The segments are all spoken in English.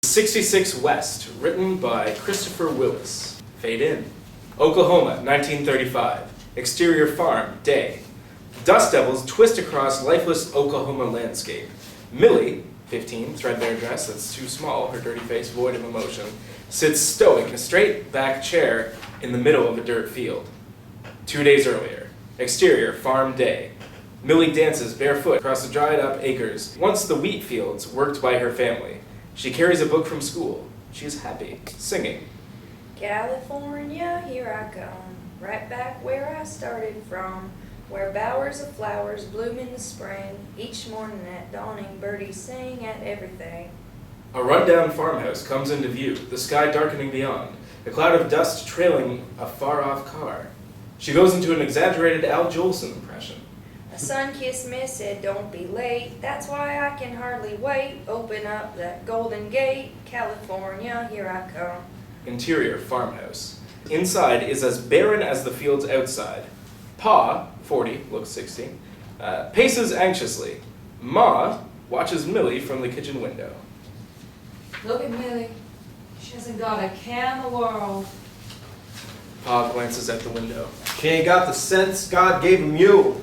66 West, written by Christopher Willis. Fade in. Oklahoma, 1935. Exterior farm, day. Dust devils twist across lifeless Oklahoma landscape. Millie, 15, threadbare dress that's too small, her dirty face void of emotion, sits stoic in a straight back chair in the middle of a dirt field. 2 days earlier. Exterior farm, day. Millie dances barefoot across the dried up acres, once the wheat fields worked by her family. She carries a book from school. She is happy, singing. California, here I come, right back where I started from, where bowers of flowers bloom in the spring. Each morning at dawning, birdies sing at everything. A rundown farmhouse comes into view, the sky darkening beyond, a cloud of dust trailing a far-off car. She goes into an exaggerated Al Jolson impression. A sun-kissed miss said, "Don't be late, that's why I can hardly wait. Open up that golden gate, California, here I come." Interior farmhouse. Inside is as barren as the fields outside. Pa, 40, looks 60, paces anxiously. Ma watches Millie from the kitchen window. Look at Millie. She hasn't got a care in the world. Pa glances at the window. She ain't got the sense God gave a mule.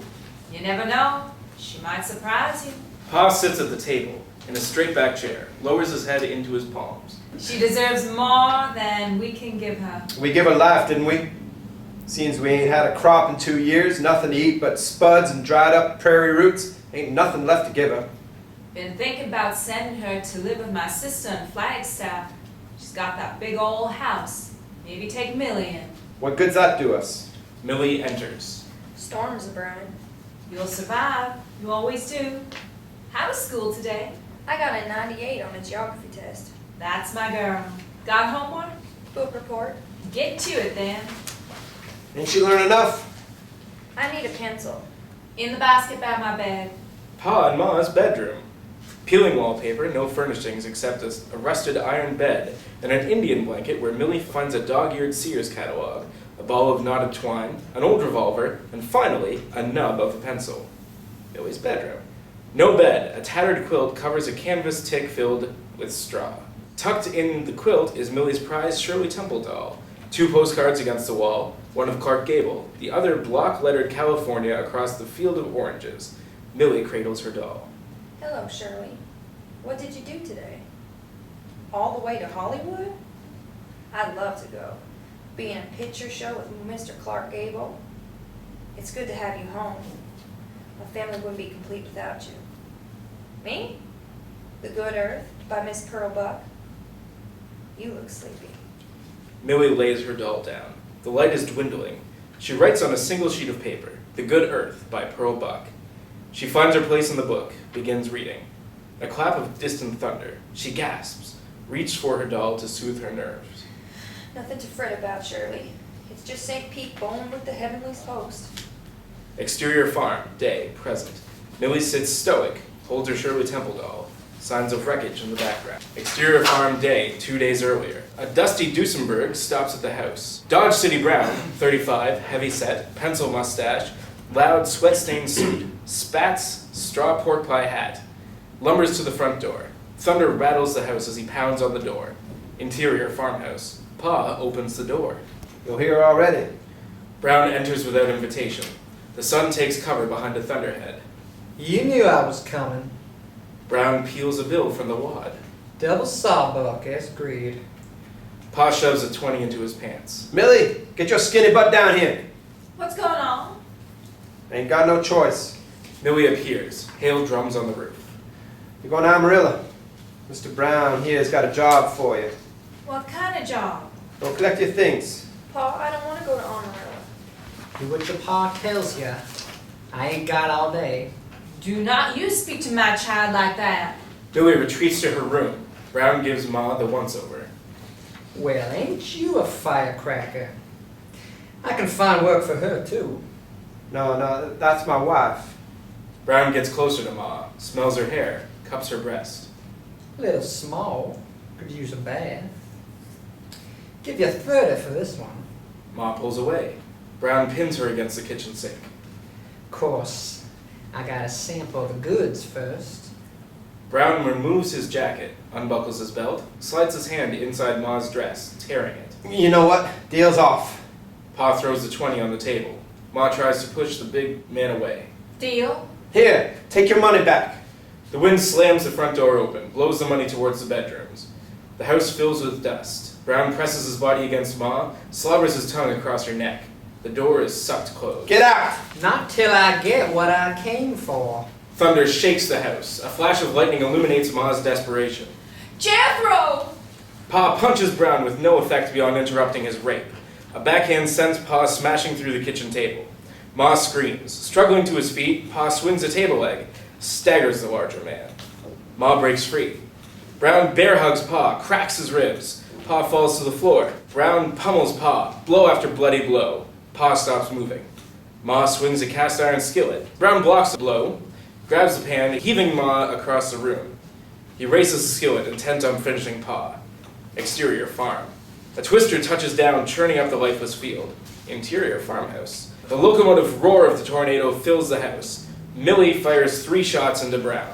You never know. She might surprise you. Pa sits at the table in a straight back chair, lowers his head into his palms. She deserves more than we can give her. We give her life, didn't we? Seems we ain't had a crop in 2 years, nothing to eat but spuds and dried up prairie roots. Ain't nothing left to give her. Been thinking about sending her to live with my sister in Flagstaff. She's got that big old house. Maybe take Millie in. What good's that do us? Millie enters. Storms are brewing. You'll survive. You always do. How was school today? I got a 98 on a geography test. That's my girl. Got homework? Book report. Get to it then. Ain't she learn enough? I need a pencil. In the basket by my bed. Pa and Ma's bedroom. Peeling wallpaper, no furnishings except a rusted iron bed and an Indian blanket where Millie finds a dog-eared Sears catalog, a ball of knotted twine, an old revolver, and finally, a nub of a pencil. Millie's bedroom. No bed. A tattered quilt covers a canvas tick filled with straw. Tucked in the quilt is Millie's prized Shirley Temple doll. 2 postcards against the wall, one of Clark Gable, the other block-lettered California across the field of oranges. Millie cradles her doll. Hello, Shirley. What did you do today? All the way to Hollywood? I'd love to go. Be in a picture show with Mr. Clark Gable. It's good to have you home. My family wouldn't be complete without you. Me? The Good Earth by Miss Pearl Buck. You look sleepy. Millie lays her doll down. The light is dwindling. She writes on a single sheet of paper, The Good Earth by Pearl Buck. She finds her place in the book, begins reading. A clap of distant thunder. She gasps, reaches for her doll to soothe her nerves. Nothing to fret about, Shirley. It's just St. Pete bone with the heavenly host. Exterior farm, day, present. Millie sits stoic, holds her Shirley Temple doll. Signs of wreckage in the background. Exterior farm, day, 2 days earlier. A dusty Duesenberg stops at the house. Dodge City Brown, 35, heavy set, pencil mustache, loud sweat-stained suit, spats, straw pork pie hat. Lumbers to the front door. Thunder rattles the house as he pounds on the door. Interior farmhouse. Pa opens the door. You're here already. Brown enters without invitation. The sun takes cover behind a thunderhead. You knew I was coming. Brown peels a bill from the wad. Double sawbuck, as agreed. Pa shoves a 20 into his pants. Millie, get your skinny butt down here. What's going on? Ain't got no choice. Millie appears. Hail drums on the roof. You're going to Amarillo. Mr. Brown here's got a job for you. What kind of job? Go collect your things. Pa, I don't want to go to Amarillo. Do what your pa tells ya. I ain't got all day. Do not you speak to my child like that. Millie retreats to her room. Brown gives Ma the once-over. Well, ain't you a firecracker? I can find work for her, too. No, that's my wife. Brown gets closer to Ma, smells her hair, cups her breast. Little small. Could use a bath. Give you 30 for this one. Ma pulls away. Brown pins her against the kitchen sink. Of course, I gotta sample the goods first. Brown removes his jacket, unbuckles his belt, slides his hand inside Ma's dress, tearing it. You know what? Deal's off. Pa throws the 20 on the table. Ma tries to push the big man away. Deal? Here, take your money back. The wind slams the front door open, blows the money towards the bedrooms. The house fills with dust. Brown presses his body against Ma, slobbers his tongue across her neck. The door is sucked closed. Get out! Not till I get what I came for. Thunder shakes the house. A flash of lightning illuminates Ma's desperation. Jethro! Pa punches Brown with no effect beyond interrupting his rape. A backhand sends Pa smashing through the kitchen table. Ma screams. Struggling to his feet, Pa swings a table leg, staggers the larger man. Ma breaks free. Brown bear hugs Pa, cracks his ribs. Pa falls to the floor. Brown pummels Pa, blow after bloody blow. Pa stops moving. Ma swings a cast iron skillet. Brown blocks the blow, grabs the pan, heaving Ma across the room. He races the skillet, intent on finishing Pa. Exterior farm. A twister touches down, churning up the lifeless field. Interior farmhouse. The locomotive roar of the tornado fills the house. Millie fires 3 shots into Brown.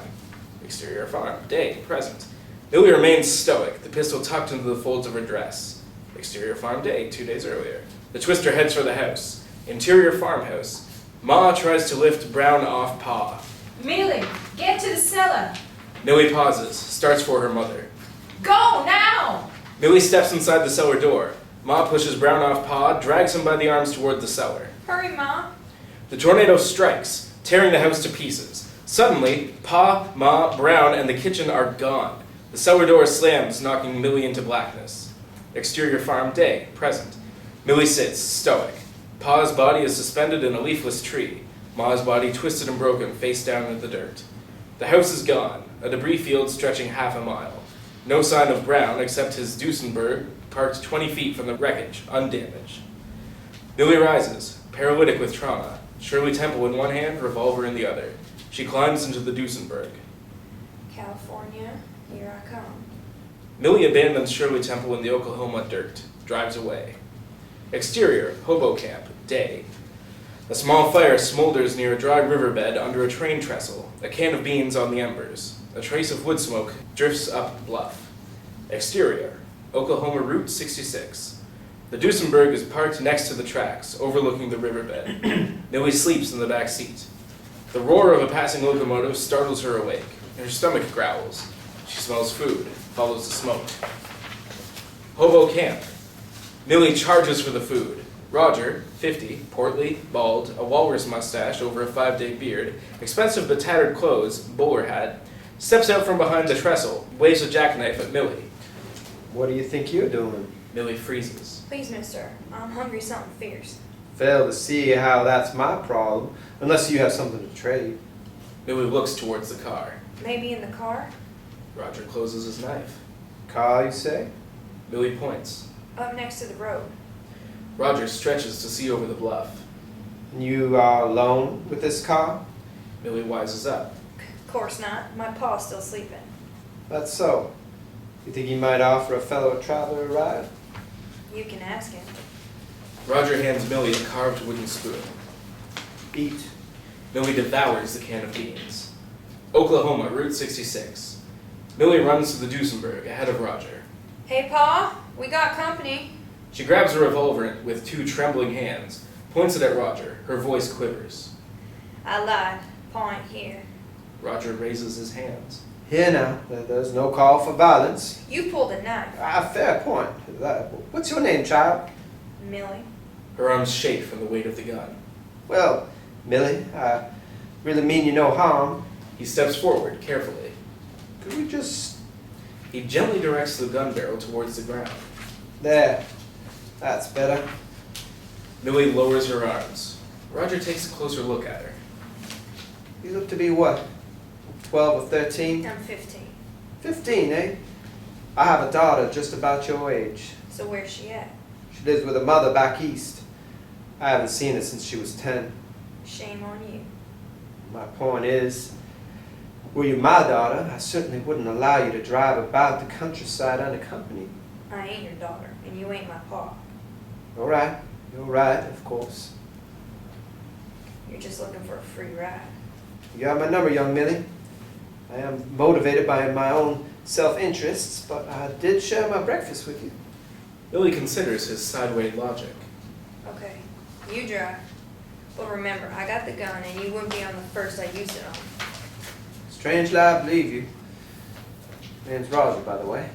Exterior farm. Day. Present. Millie remains stoic, the pistol tucked into the folds of her dress. Exterior farm. Day. 2 days earlier. The twister heads for the house. Interior farmhouse. Ma tries to lift Brown off Pa. Millie, get to the cellar. Millie pauses, starts for her mother. Go now! Millie steps inside the cellar door. Ma pushes Brown off Pa, drags him by the arms toward the cellar. Hurry, Ma. The tornado strikes, tearing the house to pieces. Suddenly, Pa, Ma, Brown, and the kitchen are gone. The cellar door slams, knocking Millie into blackness. Exterior farm. Day. Present. Millie sits, stoic. Pa's body is suspended in a leafless tree. Ma's body twisted and broken, face down in the dirt. The house is gone, a debris field stretching half a mile. No sign of Brown, except his Duesenberg, parked 20 feet from the wreckage, undamaged. Millie rises, paralytic with trauma. Shirley Temple in one hand, revolver in the other. She climbs into the Duesenberg. California, here I come. Millie abandons Shirley Temple in the Oklahoma dirt, drives away. Exterior, hobo camp, day. A small fire smolders near a dry riverbed under a train trestle, a can of beans on the embers. A trace of wood smoke drifts up bluff. Exterior, Oklahoma Route 66. The Duesenberg is parked next to the tracks, overlooking the riverbed. Millie sleeps in the back seat. The roar of a passing locomotive startles her awake. Her stomach growls. She smells food, follows the smoke. Hobo camp. Millie charges for the food. Roger, 50, portly, bald, a walrus mustache over a 5-day beard, expensive but tattered clothes, bowler hat, steps out from behind the trestle, waves a jackknife at Millie. What do you think you're doing? Millie freezes. Please, mister, I'm hungry something fierce. Fail to see how that's my problem, unless you have something to trade. Millie looks towards the car. Maybe in the car? Roger closes his knife. Car, you say? Millie points. Up next to the road. Roger stretches to see over the bluff. You are alone with this car? Millie wises up. Of course not. My pa's still sleeping. That's so. You think he might offer a fellow traveler a ride? You can ask him. Roger hands Millie a carved wooden spoon. Eat. Millie devours the can of beans. Oklahoma, Route 66. Millie runs to the Duesenberg, ahead of Roger. Hey, Pa, we got company. She grabs a revolver with 2 trembling hands, points it at Roger. Her voice quivers. I lied. Pa ain't here. Roger raises his hands. Here now, there's no call for violence. You pulled a knife. Fair point. What's your name, child? Millie. Her arms shake from the weight of the gun. Well, Millie, I really mean you no harm. He steps forward, carefully. Could we just... He gently directs the gun barrel towards the ground. There. That's better. Millie lowers her arms. Roger takes a closer look at her. You look to be what? 12 or 13? I'm 15. 15, eh? I have a daughter just about your age. So where's she at? She lives with her mother back east. I haven't seen her since she was 10. Shame on you. My point is, were you my daughter, I certainly wouldn't allow you to drive about the countryside unaccompanied. I ain't your daughter, and you ain't my pa. All right. You're right, of course. You're just looking for a free ride. You have my number, young Millie. I am motivated by my own self-interests, but I did share my breakfast with you. Millie considers his sideway logic. Okay, you drive. But remember, I got the gun and you wouldn't be on the first I used it on. Strangely, I believe you. Name's Roger, by the way.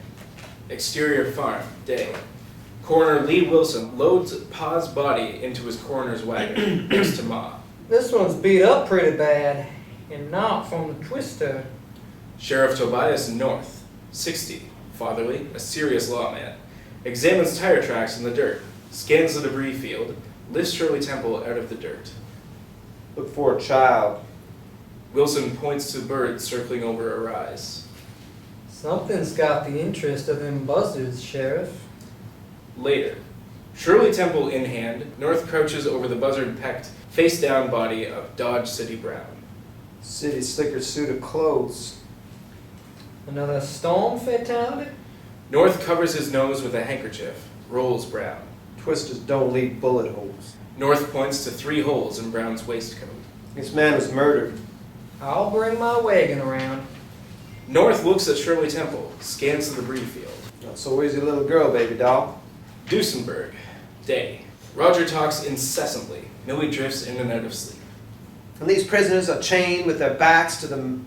Exterior farm, day. Coroner Lee Wilson loads Pa's body into his coroner's wagon next to Ma. This one's beat up pretty bad, and not from the twister. Sheriff Tobias North, 60, fatherly, a serious lawman, examines tire tracks in the dirt, scans the debris field, lifts Shirley Temple out of the dirt. Look for a child. Wilson points to birds circling over a rise. Something's got the interest of them buzzards, Sheriff. Later, Shirley Temple in hand, North crouches over the buzzard-pecked, face-down body of Dodge City Brown. City slicker's suit of clothes. Another storm fatality? North covers his nose with a handkerchief, rolls Brown. Twisters don't leave bullet holes. North points to 3 holes in Brown's waistcoat. This man was murdered. I'll bring my wagon around. North looks at Shirley Temple, scans the debris field. So where's your little girl, baby doll? Duesenberg, day. Roger talks incessantly. Millie drifts in and out of sleep. And these prisoners are chained with their backs to the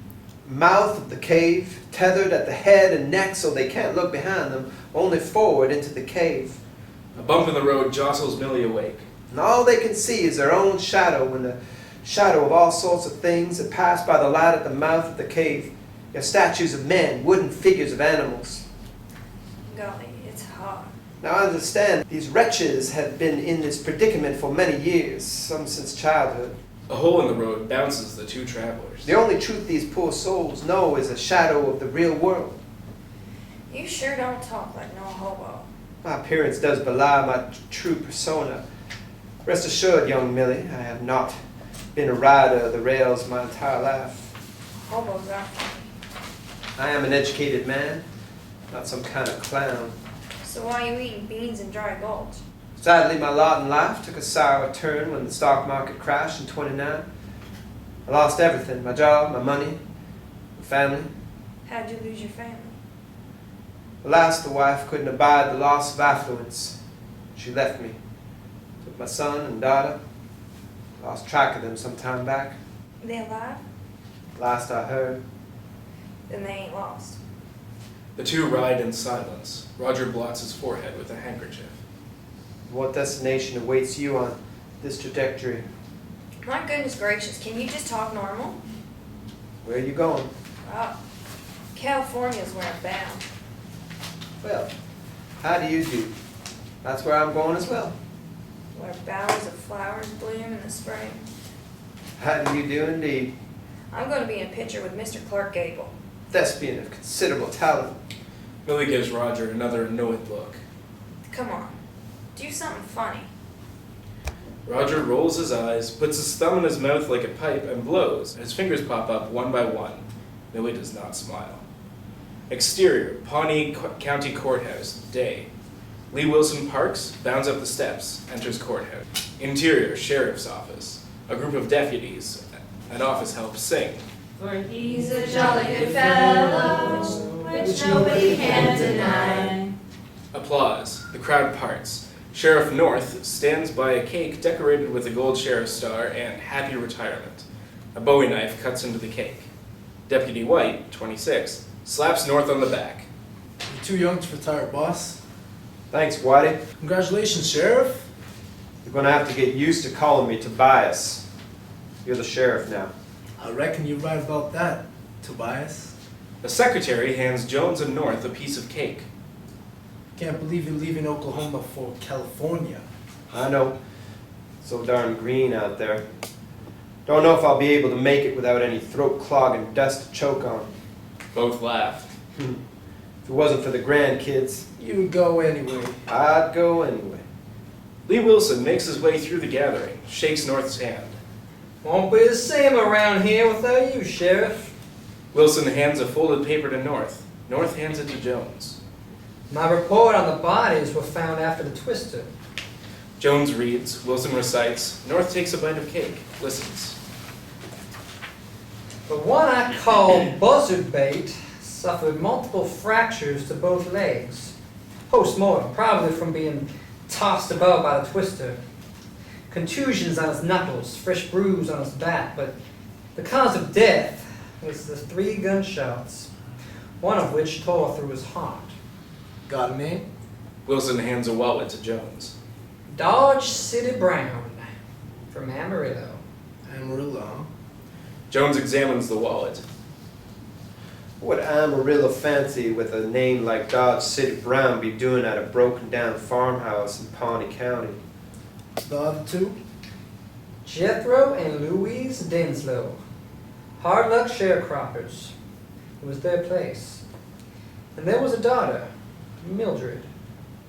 mouth of the cave, tethered at the head and neck so they can't look behind them, only forward into the cave. A bump in the road jostles Millie awake. And all they can see is their own shadow and the shadow of all sorts of things that pass by the light at the mouth of the cave. Your statues of men, wooden figures of animals. Golly, it's hot. Now I understand these wretches have been in this predicament for many years, some since childhood. A hole in the road bounces the 2 travelers. The only truth these poor souls know is a shadow of the real world. You sure don't talk like no hobo. My appearance does belie my true persona. Rest assured, young Millie, I have not been a rider of the rails my entire life. Hobos are funny. I am an educated man, not some kind of clown. So why are you eating beans and dry gulch? Sadly, my lot in life took a sour turn when the stock market crashed in '29. I lost everything, my job, my money, my family. How'd you lose your family? Alas, the wife couldn't abide the loss of affluence. She left me. Took my son and daughter. Lost track of them some time back. They alive? Last I heard. Then they ain't lost. The 2 ride in silence. Roger blots his forehead with a handkerchief. What destination awaits you on this trajectory? My goodness gracious, can you just talk normal? Where are you going? Oh, California's where I'm bound. Well, how do you do? That's where I'm going as well. Where bowers of flowers bloom in the spring. How do you do indeed? I'm going to be in a picture with Mr. Clark Gable. Thespian of considerable talent. Millie gives Roger another annoyed look. Come on, do something funny. Roger rolls his eyes, puts his thumb in his mouth like a pipe, and blows. His fingers pop up one by one. Millie does not smile. Exterior, Pawnee County Courthouse, day. Lee Wilson parks, bounds up the steps, enters courthouse. Interior, sheriff's office. A group of deputies and office help sing. For he's a jolly good fellow, which nobody can deny. Applause. The crowd parts. Sheriff North stands by a cake decorated with a gold sheriff's star and happy retirement. A Bowie knife cuts into the cake. Deputy White, 26, slaps North on the back. You're too young to retire, boss. Thanks, Whitey. Congratulations, Sheriff. You're going to have to get used to calling me Tobias. You're the sheriff now. I reckon you're right about that, Tobias. The secretary hands Jones and North a piece of cake. Can't believe you're leaving Oklahoma for California. I know. So darn green out there. Don't know if I'll be able to make it without any throat-clogging dust to choke on. Both laugh. If it wasn't for the grandkids, You would go anyway. I'd go anyway. Lee Wilson makes his way through the gathering, shakes North's hand. Won't be the same around here without you, Sheriff. Wilson hands a folded paper to North. North hands it to Jones. My report on the bodies were found after the twister. Jones reads, Wilson recites, North takes a bite of cake, listens. The one I call buzzard bait suffered multiple fractures to both legs. Post-mortem, probably from being tossed about by the twister. Contusions on his knuckles, fresh bruise on his back, but the cause of death was the 3 gunshots, one of which tore through his heart. Got a name? Wilson hands a wallet to Jones. Dodge City Brown from Amarillo. Amarillo, huh? Jones examines the wallet. What Amarillo fancy with a name like Dodge City Brown be doing at a broken down farmhouse in Pawnee County? The other two? Jethro and Louise Denslow. Hard luck sharecroppers. It was their place. And there was a daughter, Mildred.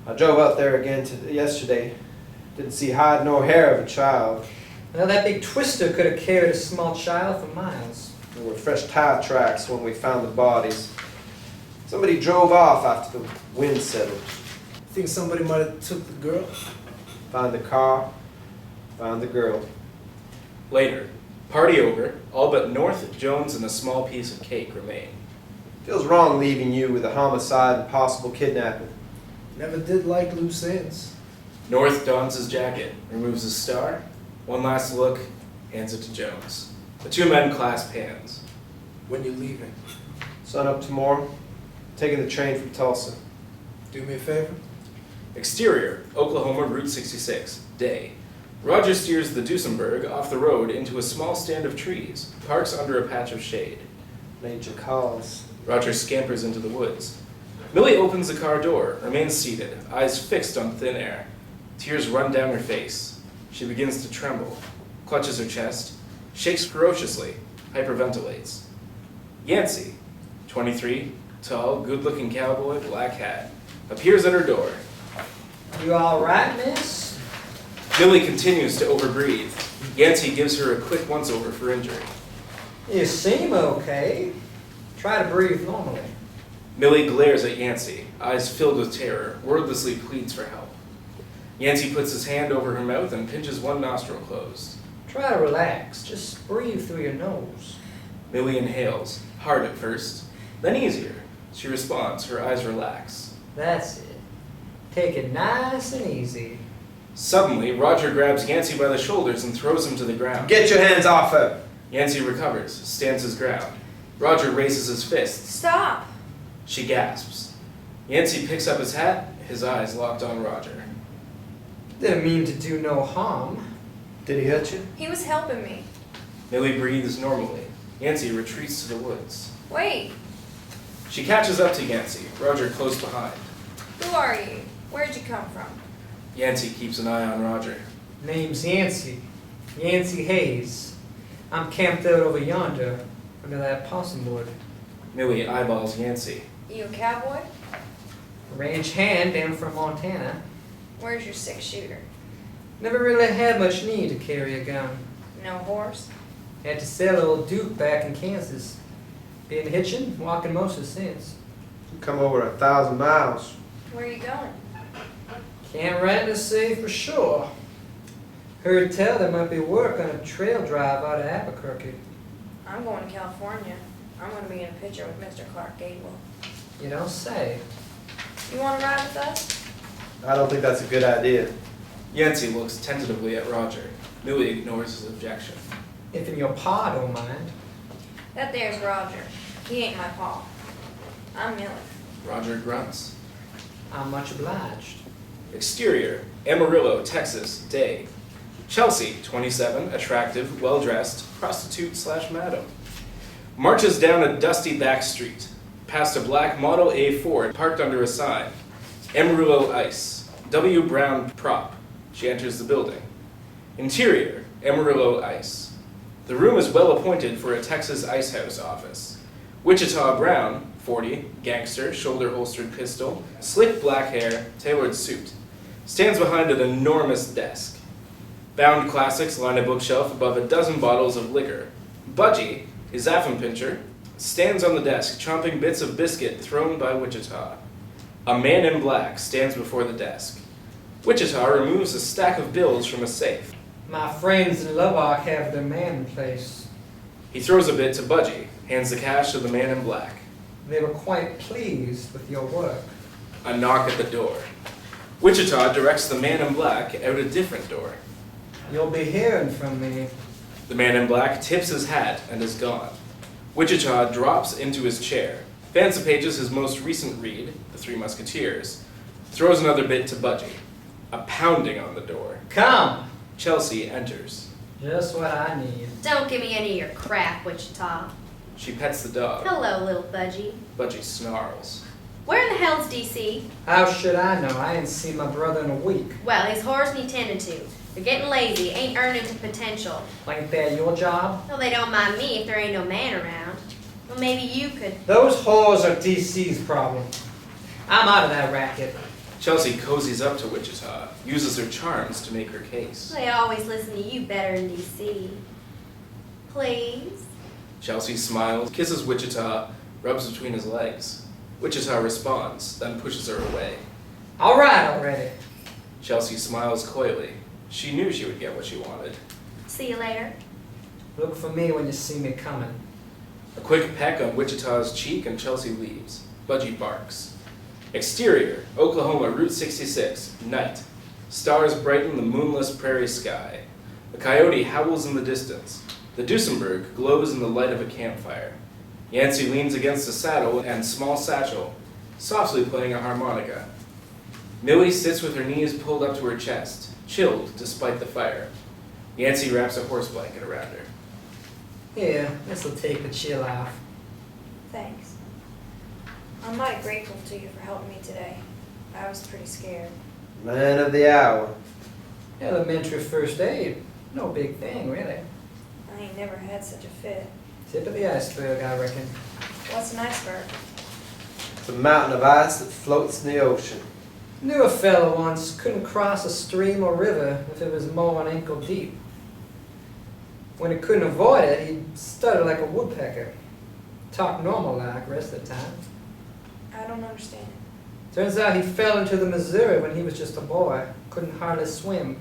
I drove out there again yesterday. Didn't see hide nor hair of a child. Now that big twister could have carried a small child for miles. There were fresh tire tracks when we found the bodies. Somebody drove off after the wind settled. Think somebody might have took the girl? Found the car, found the girl. Later, party over, all but North, Jones, and a small piece of cake remain. Feels wrong leaving you with a homicide and possible kidnapping. Never did like loose ends. North dons his jacket, removes his star, one last look, hands it to Jones. The 2 men clasp hands. When you leaving? Sun up tomorrow, taking the train from Tulsa. Do me a favor? Exterior, Oklahoma Route 66, day. Roger steers the Duesenberg off the road into a small stand of trees, parks under a patch of shade. Major calls. Roger scampers into the woods. Millie opens the car door, remains seated, eyes fixed on thin air. Tears run down her face. She begins to tremble, clutches her chest, shakes ferociously, hyperventilates. Yancey, 23, tall, good-looking cowboy, black hat, appears at her door. You all right, miss? Millie continues to overbreathe. Yancey gives her a quick once-over for injury. You seem okay. Try to breathe normally. Millie glares at Yancey, eyes filled with terror, wordlessly pleads for help. Yancey puts his hand over her mouth and pinches one nostril closed. Try to relax. Just breathe through your nose. Millie inhales, hard at first, then easier. She responds, her eyes relax. That's it. Take it nice and easy. Suddenly, Roger grabs Yancey by the shoulders and throws him to the ground. Get your hands off her! Yancey recovers, stands his ground. Roger raises his fists. Stop! She gasps. Yancey picks up his hat, his eyes locked on Roger. Didn't mean to do no harm. Did he hurt you? He was helping me. Millie breathes normally. Yancey retreats to the woods. Wait, She catches up to Yancey, Roger close behind. who are you? Where'd you come from? Yancey keeps an eye on Roger. Name's Yancey. Yancey Hayes. I'm camped out over yonder, under that possum wood. Millie eyeballs Yancey. You a cowboy? Ranch hand down from Montana. Where's your 6-shooter? Never really had much need to carry a gun. No horse? Had to sell old Duke back in Kansas. Been hitching, walking most of since. You come over 1,000 miles. Where are you going? Can't rightly say for sure. Heard tell there might be work on a trail drive out of Albuquerque. I'm going to California. I'm going to be in a picture with Mr. Clark Gable. You don't say. You want to ride with us? I don't think that's a good idea. Yancey looks tentatively at Roger. Millie ignores his objection. If in your pa don't mind. That there's Roger. He ain't my pa. I'm Millie. Roger grunts. I'm much obliged. Exterior, Amarillo, Texas, day. Chelsea, 27, attractive, well-dressed, prostitute/madam. Marches down a dusty back street, past a black Model A Ford parked under a sign. Amarillo Ice, W. Brown prop. She enters the building. Interior, Amarillo Ice. The room is well appointed for a Texas Ice House office. Wichita Brown, 40, gangster, shoulder-holstered pistol, slick black hair, tailored suit. Stands behind an enormous desk. Bound classics line a bookshelf above a dozen bottles of liquor. Budgie, his Affenpinscher, stands on the desk chomping bits of biscuit thrown by Wichita. A man in black stands before the desk. Wichita removes a stack of bills from a safe. My friends in Lubbock have their man in place. He throws a bit to Budgie, hands the cash to the man in black. They were quite pleased with your work. A knock at the door. Wichita directs the man in black out a different door. You'll be hearing from me. The man in black tips his hat and is gone. Wichita drops into his chair, fans the pages his most recent read, The Three Musketeers, throws another bit to Budgie. A pounding on the door. Come! Chelsea enters. Just what I need. Don't give me any of your crap, Wichita. She pets the dog. Hello, little budgie. Budgie snarls. Where in the hell's DC? How should I know? I ain't seen my brother in a week. Well, his whores need tended to. They're getting lazy, ain't earning to potential. Ain't that your job? Well, they don't mind me if there ain't no man around. Well, maybe you could. Those whores are DC's problem. I'm out of that racket. Chelsea cozies up to Wichita, uses her charms to make her case. They always listen to you better in DC. Please? Chelsea smiles, kisses Wichita, rubs between his legs. Wichita responds, then pushes her away. All right already. Chelsea smiles coyly. She knew she would get what she wanted. See you later. Look for me when you see me coming. A quick peck on Wichita's cheek and Chelsea leaves. Budgie barks. Exterior, Oklahoma, Route 66, night. Stars brighten the moonless prairie sky. A coyote howls in the distance. The Duesenberg glows in the light of a campfire. Yancey leans against a saddle and small satchel, softly playing a harmonica. Millie sits with her knees pulled up to her chest, chilled despite the fire. Yancey wraps a horse blanket around her. Here, this'll take the chill off. Thanks. I'm mighty grateful to you for helping me today. I was pretty scared. Man of the hour. Elementary first aid. No big thing, really. I ain't never had such a fit. Tip of the iceberg, I reckon. What's an iceberg? It's a mountain of ice that floats in the ocean. Knew a fellow once couldn't cross a stream or river if it was more than ankle deep. When he couldn't avoid it, he'd stutter like a woodpecker. Talk normal like rest of the time. I don't understand. Turns out he fell into the Missouri when he was just a boy. Couldn't hardly swim.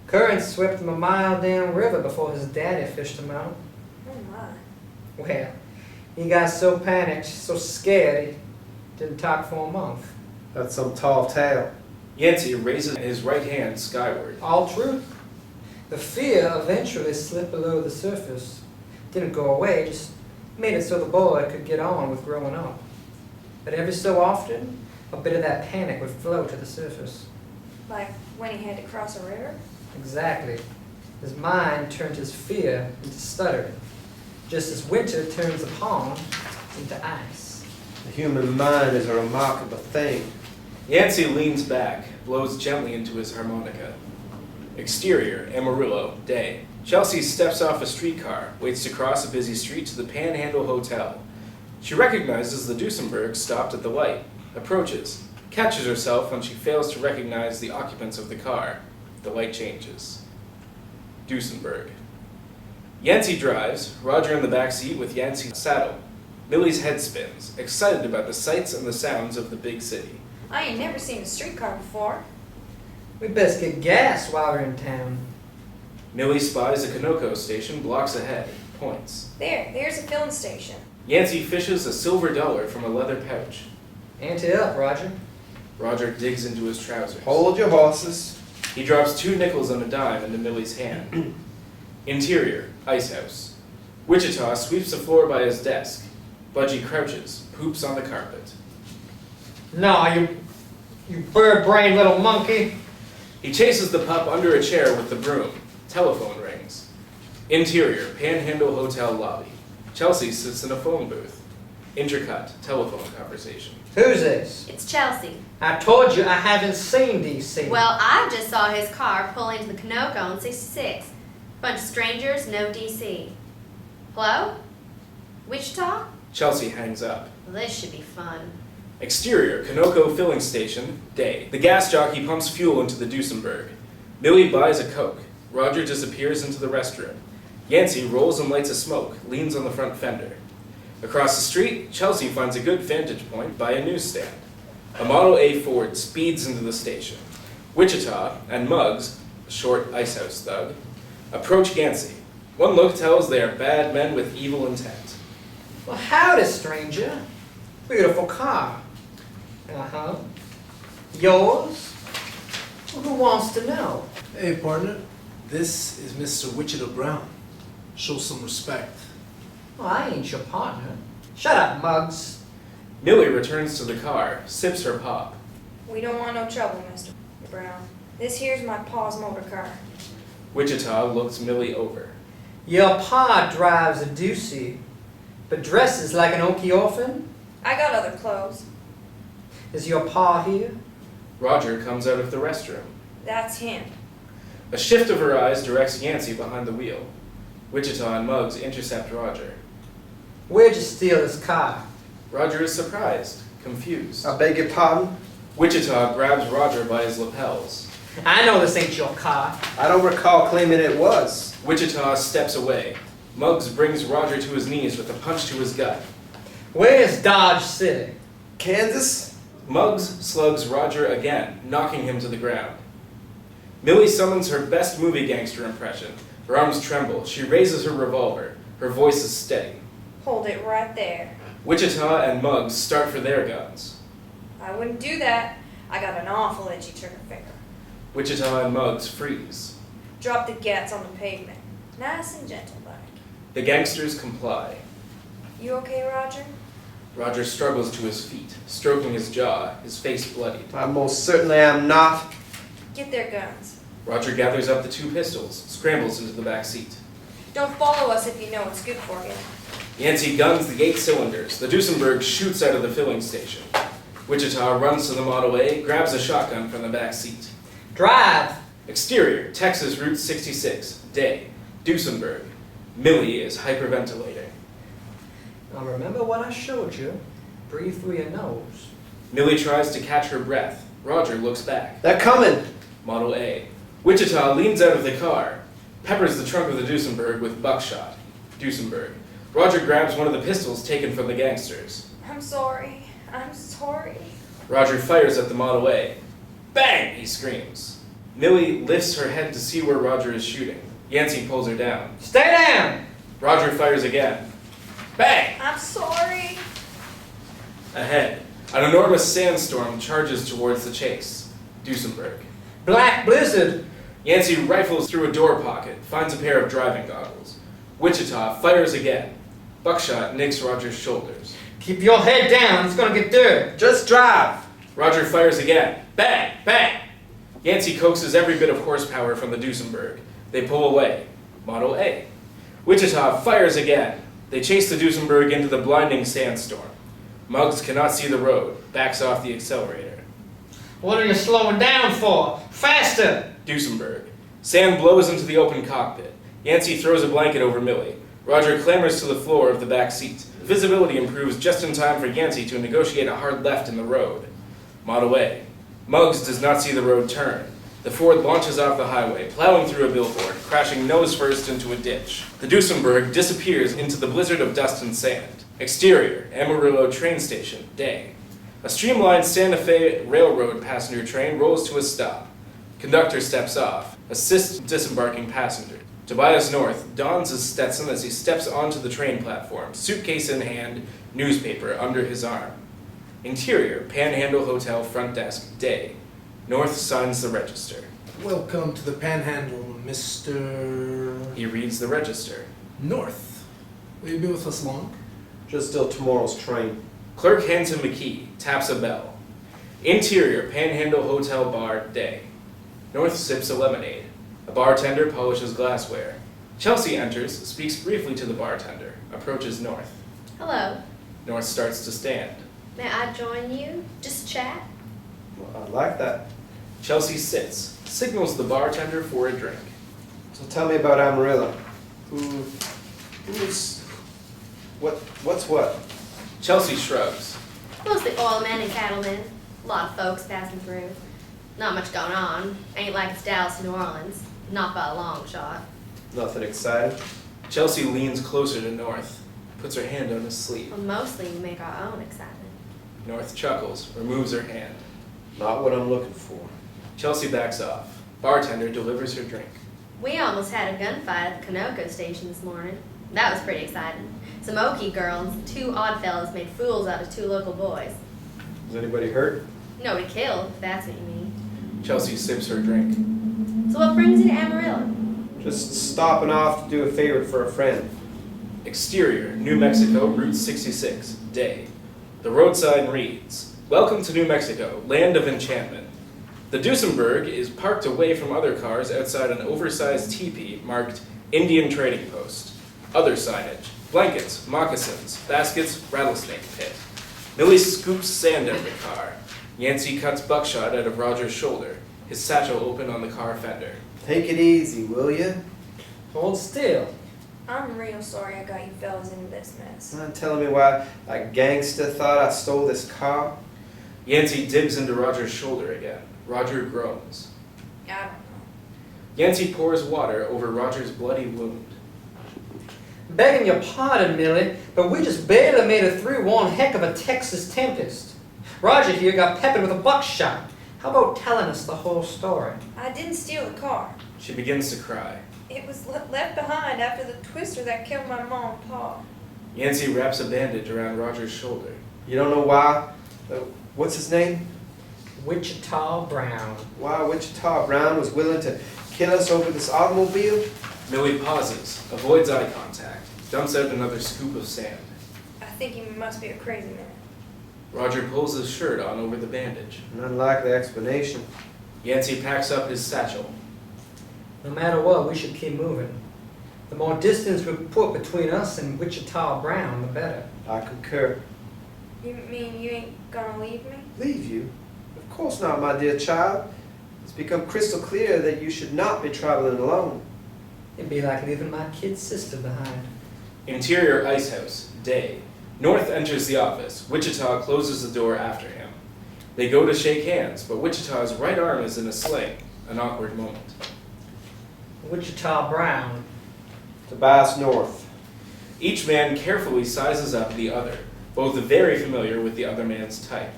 Currents swept him a mile down river before his daddy fished him out. Oh my. Well, he got so panicked, so scared, he didn't talk for a month. That's some tall tale. Yancey raises his right hand skyward. All true. The fear eventually slipped below the surface. Didn't go away, just made it so the boy could get on with growing up. But every so often, a bit of that panic would flow to the surface. Like when he had to cross a river? Exactly. His mind turned his fear into stuttering, just as winter turns a pond into ice. The human mind is a remarkable thing. Yancey leans back, blows gently into his harmonica. Exterior, Amarillo, day. Chelsea steps off a streetcar, waits to cross a busy street to the Panhandle Hotel. She recognizes the Duesenberg stopped at the light, approaches, catches herself when she fails to recognize the occupants of the car. The light changes. Duesenberg. Yancey drives, Roger in the back seat with Yancey's saddle. Millie's head spins, excited about the sights and the sounds of the big city. I ain't never seen a streetcar before. We best get gas while we're in town. Millie spies a Conoco station blocks ahead, points. There's a filling station. Yancey fishes a silver dollar from a leather pouch. Ante up, Roger. Roger digs into his trousers. Hold your horses. He drops 2 nickels and a dime into Millie's hand. Interior, ice house. Wichita sweeps the floor by his desk. Budgie crouches, poops on the carpet. No, you bird-brained little monkey. He chases the pup under a chair with the broom. Telephone rings. Interior, Panhandle Hotel lobby. Chelsea sits in a phone booth. Intercut, telephone conversation. Who's this? It's Chelsea. I told you I haven't seen DC. Well, I just saw his car pull into the Conoco on 66. Bunch of strangers, no DC. Hello? Wichita? Chelsea hangs up. Well, this should be fun. Exterior, Conoco filling station, day. The gas jockey pumps fuel into the Duesenberg. Millie buys a Coke. Roger disappears into the restroom. Yancey rolls and lights a smoke, leans on the front fender. Across the street, Chelsea finds a good vantage point by a newsstand. A Model A Ford speeds into the station. Wichita and Muggs, a short icehouse thug, approach Yancey. One look tells they are bad men with evil intent. Well, howdy, stranger. Beautiful car. Uh-huh. Yours? Well, who wants to know? Hey, partner. This is Mr. Wichita Brown. Show some respect. Well, I ain't your partner. Shut up, Muggs. Millie returns to the car, sips her pop. We don't want no trouble, Mr. Brown. This here's my pa's motor car. Wichita looks Millie over. Your pa drives a doocy, but dresses like an Okie orphan? I got other clothes. Is your pa here? Roger comes out of the restroom. That's him. A shift of her eyes directs Yancey behind the wheel. Wichita and Muggs intercept Roger. Where'd you steal this car? Roger is surprised, confused. I beg your pardon? Wichita grabs Roger by his lapels. I know this ain't your car. I don't recall claiming it was. Wichita steps away. Muggs brings Roger to his knees with a punch to his gut. Where's Dodge City? Kansas? Muggs slugs Roger again, knocking him to the ground. Millie summons her best movie gangster impression. Her arms tremble. She raises her revolver. Her voice is steady. Hold it right there. Wichita and Muggs start for their guns. I wouldn't do that. I got an awful itchy trigger finger. Wichita and Muggs freeze. Drop the gats on the pavement. Nice and gentle like. The gangsters comply. You okay, Roger? Roger struggles to his feet, stroking his jaw, his face bloodied. I most certainly am not. Get their guns. Roger gathers up the two pistols, scrambles into the back seat. Don't follow us if you know it's good for you. Yancey guns the 8 cylinders. The Duesenberg shoots out of the filling station. Wichita runs to the Model A, grabs a shotgun from the back seat. Drive! Exterior, Texas Route 66, day, Duesenberg. Millie is hyperventilating. Now remember what I showed you. Breathe through your nose. Millie tries to catch her breath. Roger looks back. They're coming. Model A. Wichita leans out of the car, peppers the trunk of the Duesenberg with buckshot. Duesenberg. Roger grabs one of the pistols taken from the gangsters. I'm sorry. I'm sorry. Roger fires at the Model A. Bang! He screams. Millie lifts her head to see where Roger is shooting. Yancey pulls her down. Stay down! Roger fires again. Bang! I'm sorry. Ahead, an enormous sandstorm charges towards the chase. Duesenberg. Black blizzard! Yancey rifles through a door pocket, finds a pair of driving goggles. Wichita fires again. Buckshot nicks Roger's shoulders. Keep your head down, it's gonna get dirt. Just drive. Roger fires again. Bang! Bang! Yancey coaxes every bit of horsepower from the Duesenberg. They pull away. Model A. Wichita fires again. They chase the Duesenberg into the blinding sandstorm. Muggs cannot see the road, backs off the accelerator. What are you slowing down for? Faster! Duesenberg. Sand blows into the open cockpit. Yancey throws a blanket over Millie. Roger clambers to the floor of the back seat. Visibility improves just in time for Yancey to negotiate a hard left in the road. Model A. Muggs does not see the road turn. The Ford launches off the highway, plowing through a billboard, crashing nose first into a ditch. The Duesenberg disappears into the blizzard of dust and sand. Exterior, Amarillo train station, day. A streamlined Santa Fe Railroad passenger train rolls to a stop. Conductor steps off, assists disembarking passenger. Tobias North dons his Stetson as he steps onto the train platform, suitcase in hand, newspaper under his arm. Interior, Panhandle Hotel front desk, day. North signs the register. Welcome to the Panhandle, Mr. He reads the register. North. Will you be with us long? Just till tomorrow's train. Clerk hands him a key, taps a bell. Interior, Panhandle Hotel bar, day. North sips a lemonade. A bartender polishes glassware. Chelsea enters, speaks briefly to the bartender, approaches North. Hello. North starts to stand. May I join you? Just chat? Well, I like that. Chelsea sits, signals the bartender for a drink. So tell me about Amarillo. What's what? Chelsea shrugs. Mostly oilmen and cattlemen. A lot of folks passing through. Not much going on. Ain't like it's Dallas, New Orleans. Not by a long shot. Nothing exciting. Chelsea leans closer to North, puts her hand on his sleeve. Well, mostly we make our own excitement. North chuckles, removes her hand. Not what I'm looking for. Chelsea backs off. Bartender delivers her drink. We almost had a gunfight at the Conoco station this morning. That was pretty exciting. Some Okie girls and 2 odd fellows made fools out of 2 local boys. Was anybody hurt? Nobody killed, if that's what you mean. Chelsea sips her drink. So what brings you to Amarillo? Just stopping off to do a favor for a friend. Exterior, New Mexico, Route 66, day. The road sign reads, "Welcome to New Mexico, land of enchantment." The Duesenberg is parked away from other cars outside an oversized teepee marked Indian Trading Post. Other signage, blankets, moccasins, baskets, rattlesnake pit. Millie scoops sand out of the car. Yancey cuts buckshot out of Roger's shoulder, his satchel open on the car fender. Take it easy, will ya? Hold still. I'm real sorry I got you fellas into this mess. Not telling me why that gangster thought I stole this car? Yancey digs into Roger's shoulder again. Roger groans. I don't know. Yancey pours water over Roger's bloody wound. Begging your pardon, Millie, but we just barely made it through one heck of a Texas tempest. Roger here got peppered with a buckshot. How about telling us the whole story? I didn't steal the car. She begins to cry. It was left behind after the twister that killed my mom and pa. Yancey wraps a bandage around Roger's shoulder. You don't know why? What's his name? Wichita Brown. Why Wichita Brown was willing to kill us over this automobile? Millie pauses, avoids eye contact, dumps out another scoop of sand. I think he must be a crazy man. Roger pulls his shirt on over the bandage. An unlikely explanation. Yancey packs up his satchel. No matter what, we should keep moving. The more distance we put between us and Wichita Brown, the better. I concur. You mean you ain't gonna leave me? Leave you? Of course not, my dear child. It's become crystal clear that you should not be traveling alone. It'd be like leaving my kid sister behind. Interior ice house, day. North enters the office. Wichita closes the door after him. They go to shake hands, but Wichita's right arm is in a sling. An awkward moment. Wichita Brown. Tobias North. Each man carefully sizes up the other, both very familiar with the other man's type.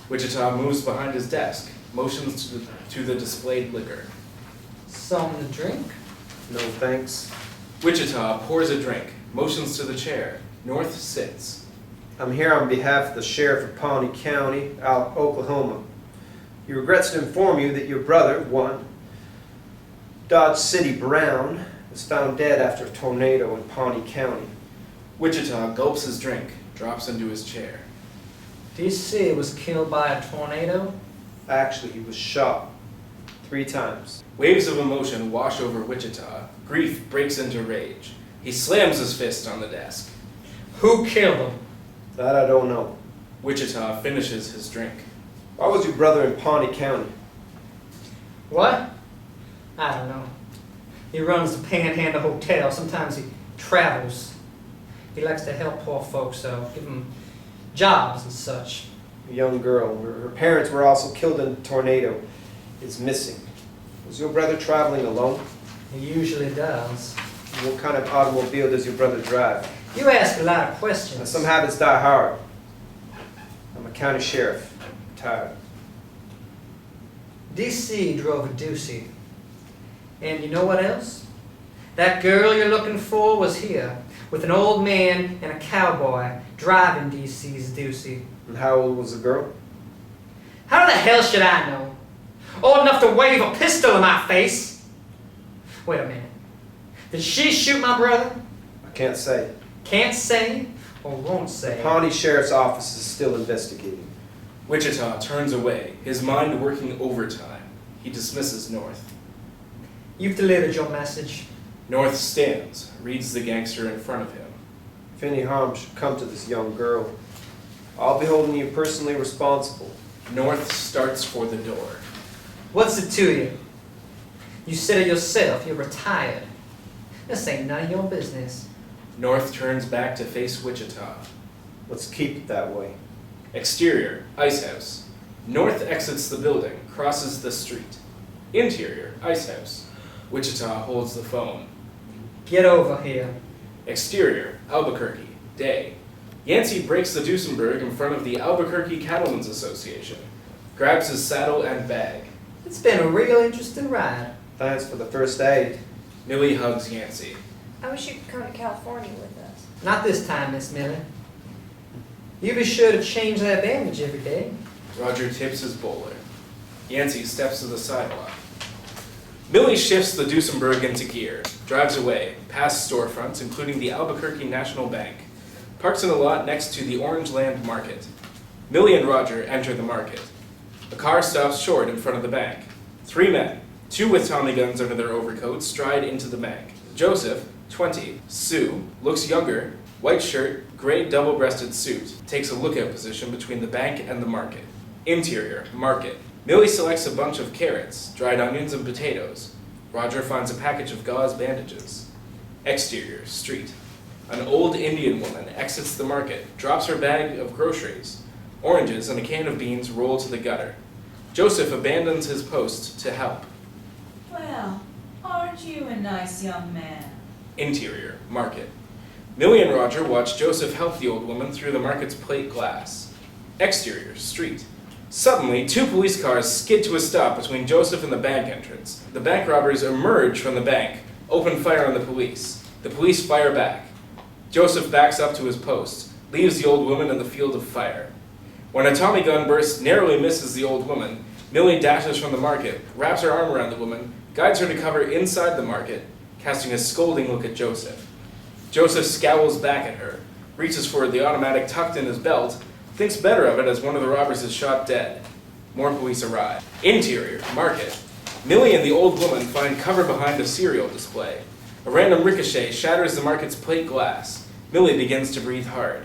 Wichita moves behind his desk, motions to the displayed liquor. Something to drink? No thanks. Wichita pours a drink, motions to the chair. North sits. I'm here on behalf of the Sheriff of Pawnee County, Oklahoma. He regrets to inform you that your brother, one Dodge City Brown, was found dead after a tornado in Pawnee County. Wichita gulps his drink, drops into his chair. DC was killed by a tornado? Actually, he was shot 3 times. Waves of emotion wash over Wichita. Grief breaks into rage. He slams his fist on the desk. Who killed him? That I don't know. Wichita finishes his drink. Why was your brother in Pawnee County? What? I don't know. He runs the Panhandle Hotel. Sometimes he travels. He likes to help poor folks, so give them jobs and such. A young girl. Her parents were also killed in a tornado. Is missing. Was your brother traveling alone? He usually does. What kind of automobile does your brother drive? You ask a lot of Now, questions. some habits die hard. I'm a county sheriff. Tired. DC drove a doozy. And you know what else? That girl you're looking for was here, with an old man and a cowboy driving DC's doozy. And how old was the girl? How the hell should I know? Old enough to wave a pistol in my face? Wait a minute. Did she shoot my brother? I can't say. Can't say or won't say. The Pawnee Sheriff's Office is still investigating. Wichita turns away, his mind working overtime. He dismisses North. You've delivered your message. North stands, reads the gangster in front of him. If any harm should come to this young girl, I'll be holding you personally responsible. North starts for the door. What's it to you? You said it yourself, you're retired. This ain't none of your business. North turns back to face Wichita. Let's keep it that way. Exterior, ice house. North exits the building, crosses the street. Interior, ice house. Wichita holds the phone. Get over here. Exterior, Albuquerque, day. Yancey breaks the Duesenberg in front of the Albuquerque Cattlemen's Association. Grabs his saddle and bag. It's been a real interesting ride. Thanks for the first aid. Millie hugs Yancey. I wish you could come to California with us. Not this time, Miss Millie. You be sure to change that bandage every day. Roger tips his bowler. Yancey steps to the sidewalk. Millie shifts the Duesenberg into gear, drives away, past storefronts, including the Albuquerque National Bank, parks in a lot next to the Orange Land Market. Millie and Roger enter the market. A car stops short in front of the bank. 3 men, 2 with Tommy guns under their overcoats, stride into the bank. Joseph, 20, Sue, looks younger, white shirt, gray double-breasted suit, takes a lookout position between the bank and the market. Interior, market. Millie selects a bunch of carrots, dried onions, and potatoes. Roger finds a package of gauze bandages. Exterior, street. An old Indian woman exits the market, drops her bag of groceries. Oranges and a can of beans roll to the gutter. Joseph abandons his post to help. Well, aren't you a nice young man? Interior, market. Millie and Roger watch Joseph help the old woman through the market's plate glass. Exterior, street. Suddenly, 2 police cars skid to a stop between Joseph and the bank entrance. The bank robbers emerge from the bank, open fire on the police. The police fire back. Joseph backs up to his post, leaves the old woman in the field of fire. When a Tommy gun burst narrowly misses the old woman, Millie dashes from the market, wraps her arm around the woman, guides her to cover inside the market, casting a scolding look at Joseph. Joseph scowls back at her, reaches for the automatic tucked in his belt, thinks better of it as one of the robbers is shot dead. More police arrive. Interior, market. Millie and the old woman find cover behind a cereal display. A random ricochet shatters the market's plate glass. Millie begins to breathe hard.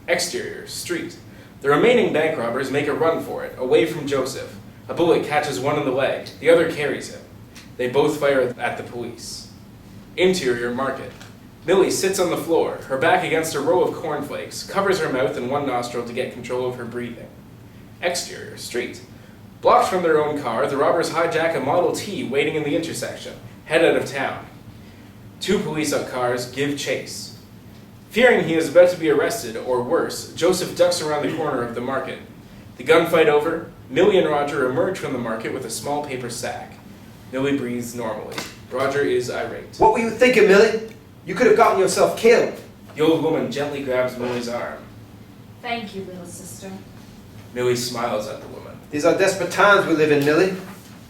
Exterior, street. The remaining bank robbers make a run for it, away from Joseph. A bullet catches one in the leg, the other carries him. They both fire at the police. Interior, market. Millie sits on the floor, her back against a row of cornflakes, covers her mouth and one nostril to get control of her breathing. Exterior, street. Blocked from their own car, the robbers hijack a Model T waiting in the intersection, head out of town. 2 police cars give chase. Fearing he is about to be arrested, or worse, Joseph ducks around the corner of the market. The gunfight over, Millie and Roger emerge from the market with a small paper sack. Millie breathes normally. Roger is irate. What were you thinking, Millie? You could have gotten yourself killed. The old woman gently grabs Millie's arm. Thank you, little sister. Millie smiles at the woman. These are desperate times we live in, Millie.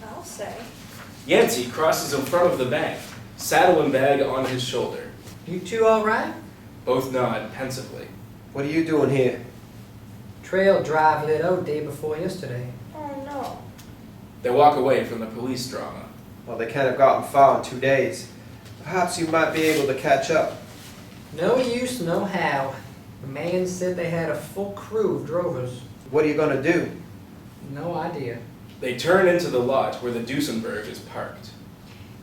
I'll say. Yancey crosses in front of the bank, saddle and bag on his shoulder. You 2 all right? Both nod pensively. What are you doing here? Trail drive lit out day before yesterday. Oh no. They walk away from the police drama. Well, they can't have gotten far in 2 days. Perhaps you might be able to catch up. No use, no how. The man said they had a full crew of drovers. What are you going to do? No idea. They turn into the lot where the Duesenberg is parked.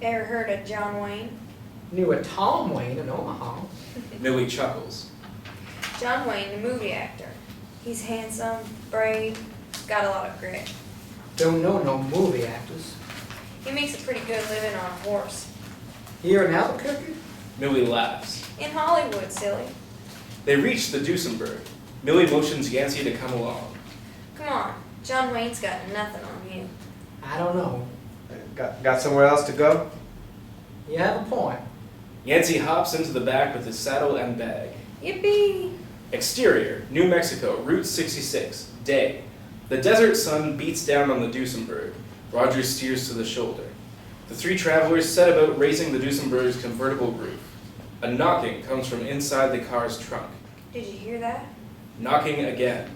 Ever heard of John Wayne? Knew a Tom Wayne in Omaha. Millie chuckles. John Wayne, the movie actor. He's handsome, brave, got a lot of grit. Don't know no movie actors. He makes a pretty good living on a horse. Here in Albuquerque? Millie laughs. In Hollywood, silly. They reach the Duesenberg. Millie motions Yancey to come along. Come on, John Wayne's got nothing on you. I don't know. Got somewhere else to go? You have a point. Yancey hops into the back with his saddle and bag. Yippee! Exterior, New Mexico, Route 66, day. The desert sun beats down on the Duesenberg. Roger steers to the shoulder. The 3 travelers set about raising the Duesenberg's convertible roof. A knocking comes from inside the car's trunk. Did you hear that? Knocking again.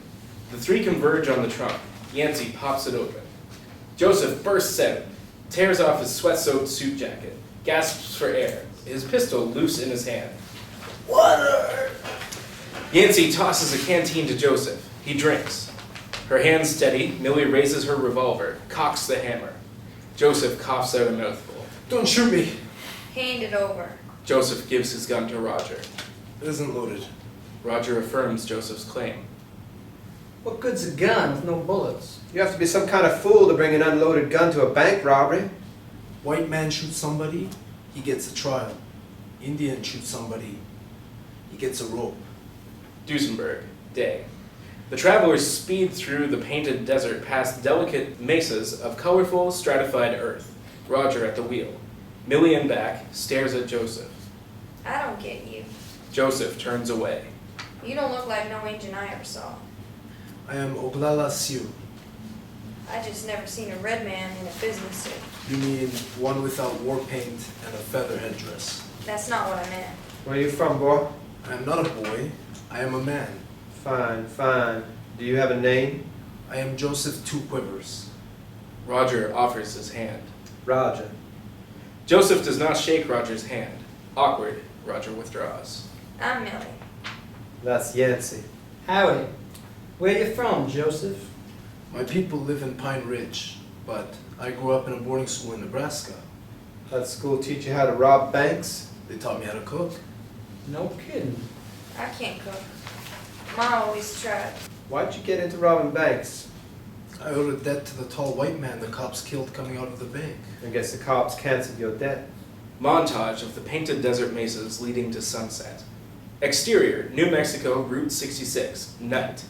The 3 converge on the trunk. Yancey pops it open. Joseph bursts out, tears off his sweat-soaked suit jacket, gasps for air, his pistol loose in his hand. Water! Yancey tosses a canteen to Joseph. He drinks. Her hands steady, Millie raises her revolver, cocks the hammer. Joseph coughs out a mouthful. Don't shoot me. Hand it over. Joseph gives his gun to Roger. It isn't loaded. Roger affirms Joseph's claim. What good's a gun with no bullets? You have to be some kind of fool to bring an unloaded gun to a bank robbery. White man shoots somebody, he gets a trial. Indian shoots somebody, he gets a rope. Duesenberg, day. The travelers speed through the painted desert past delicate mesas of colorful, stratified earth. Roger at the wheel. Millie in back stares at Joseph. I don't get you. Joseph turns away. You don't look like no Indian I ever saw. I am Oglala Sioux. I just never seen a red man in a business suit. You mean one without war paint and a feather headdress? That's not what I meant. Where you from, boy? I am not a boy. I am a man. Fine, fine. Do you have a name? I am Joseph Two Quivers. Roger offers his hand. Roger. Joseph does not shake Roger's hand. Awkward, Roger withdraws. I'm Millie. That's Yancey. Howdy. Where you from, Joseph? My people live in Pine Ridge, but I grew up in a boarding school in Nebraska. That school teach you how to rob banks? They taught me how to cook. No kidding. I can't cook. Ma always tried. Why'd you get into robbing banks? I owed a debt to the tall white man the cops killed coming out of the bank. I guess the cops canceled your debt. Montage of the painted desert mesas leading to sunset. Exterior, New Mexico, Route 66, night.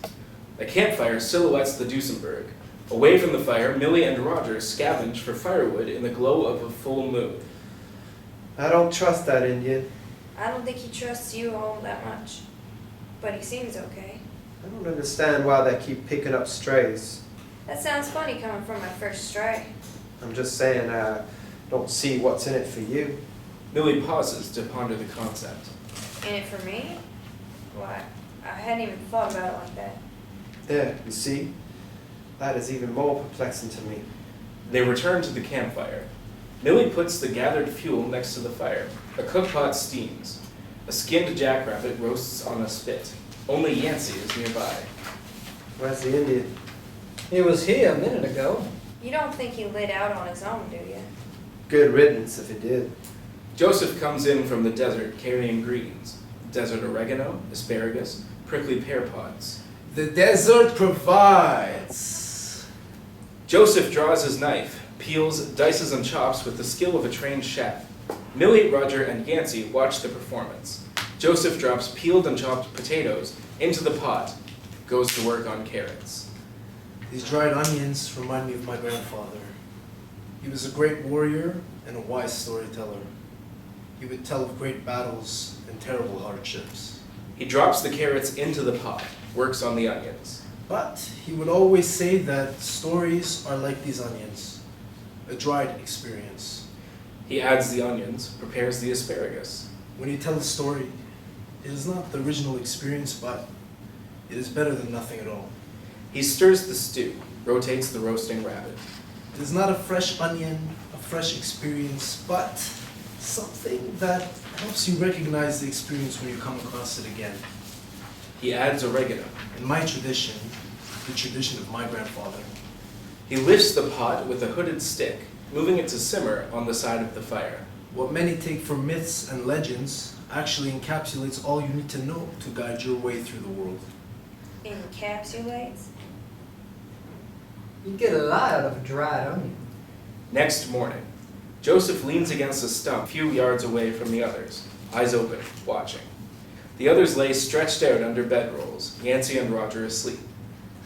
A campfire silhouettes the Duesenberg. Away from the fire, Millie and Roger scavenge for firewood in the glow of a full moon. I don't trust that Indian. I don't think he trusts you all that much. But he seems okay. I don't understand why they keep picking up strays. That sounds funny coming from my first stray. I'm just saying I don't see what's in it for you. Millie pauses to ponder the concept. In it for me? Why, I hadn't even thought about it like that. There, you see? That is even more perplexing to me. They return to the campfire. Millie puts the gathered fuel next to the fire. A cookpot steams. A skinned jackrabbit roasts on a spit. Only Yancey is nearby. Where's the Indian? He was here a minute ago. You don't think he lit out on his own, do you? Good riddance if he did. Joseph comes in from the desert carrying greens. Desert oregano, asparagus, prickly pear pods. The desert provides. Joseph draws his knife, peels, dices, and chops with the skill of a trained chef. Millie, Roger, and Yancey watch the performance. Joseph drops peeled and chopped potatoes into the pot, goes to work on carrots. These dried onions remind me of my grandfather. He was a great warrior and a wise storyteller. He would tell of great battles and terrible hardships. He drops the carrots into the pot, works on the onions. But he would always say that stories are like these onions, a dried experience. He adds the onions, prepares the asparagus. When you tell a story, it is not the original experience, but it is better than nothing at all. He stirs the stew, rotates the roasting rabbit. It is not a fresh onion, a fresh experience, but something that helps you recognize the experience when you come across it again. He adds oregano. In my tradition, the tradition of my grandfather, He lifts the pot with a hooded stick, moving it to simmer on the side of the fire. what many take for myths and legends actually encapsulates all you need to know to guide your way through the world. Encapsulates? You get a lot out of a dried onion. Next morning, Joseph leans against a stump a few yards away from the others, eyes open, watching. The others lay stretched out under bedrolls, Yancey and Roger asleep.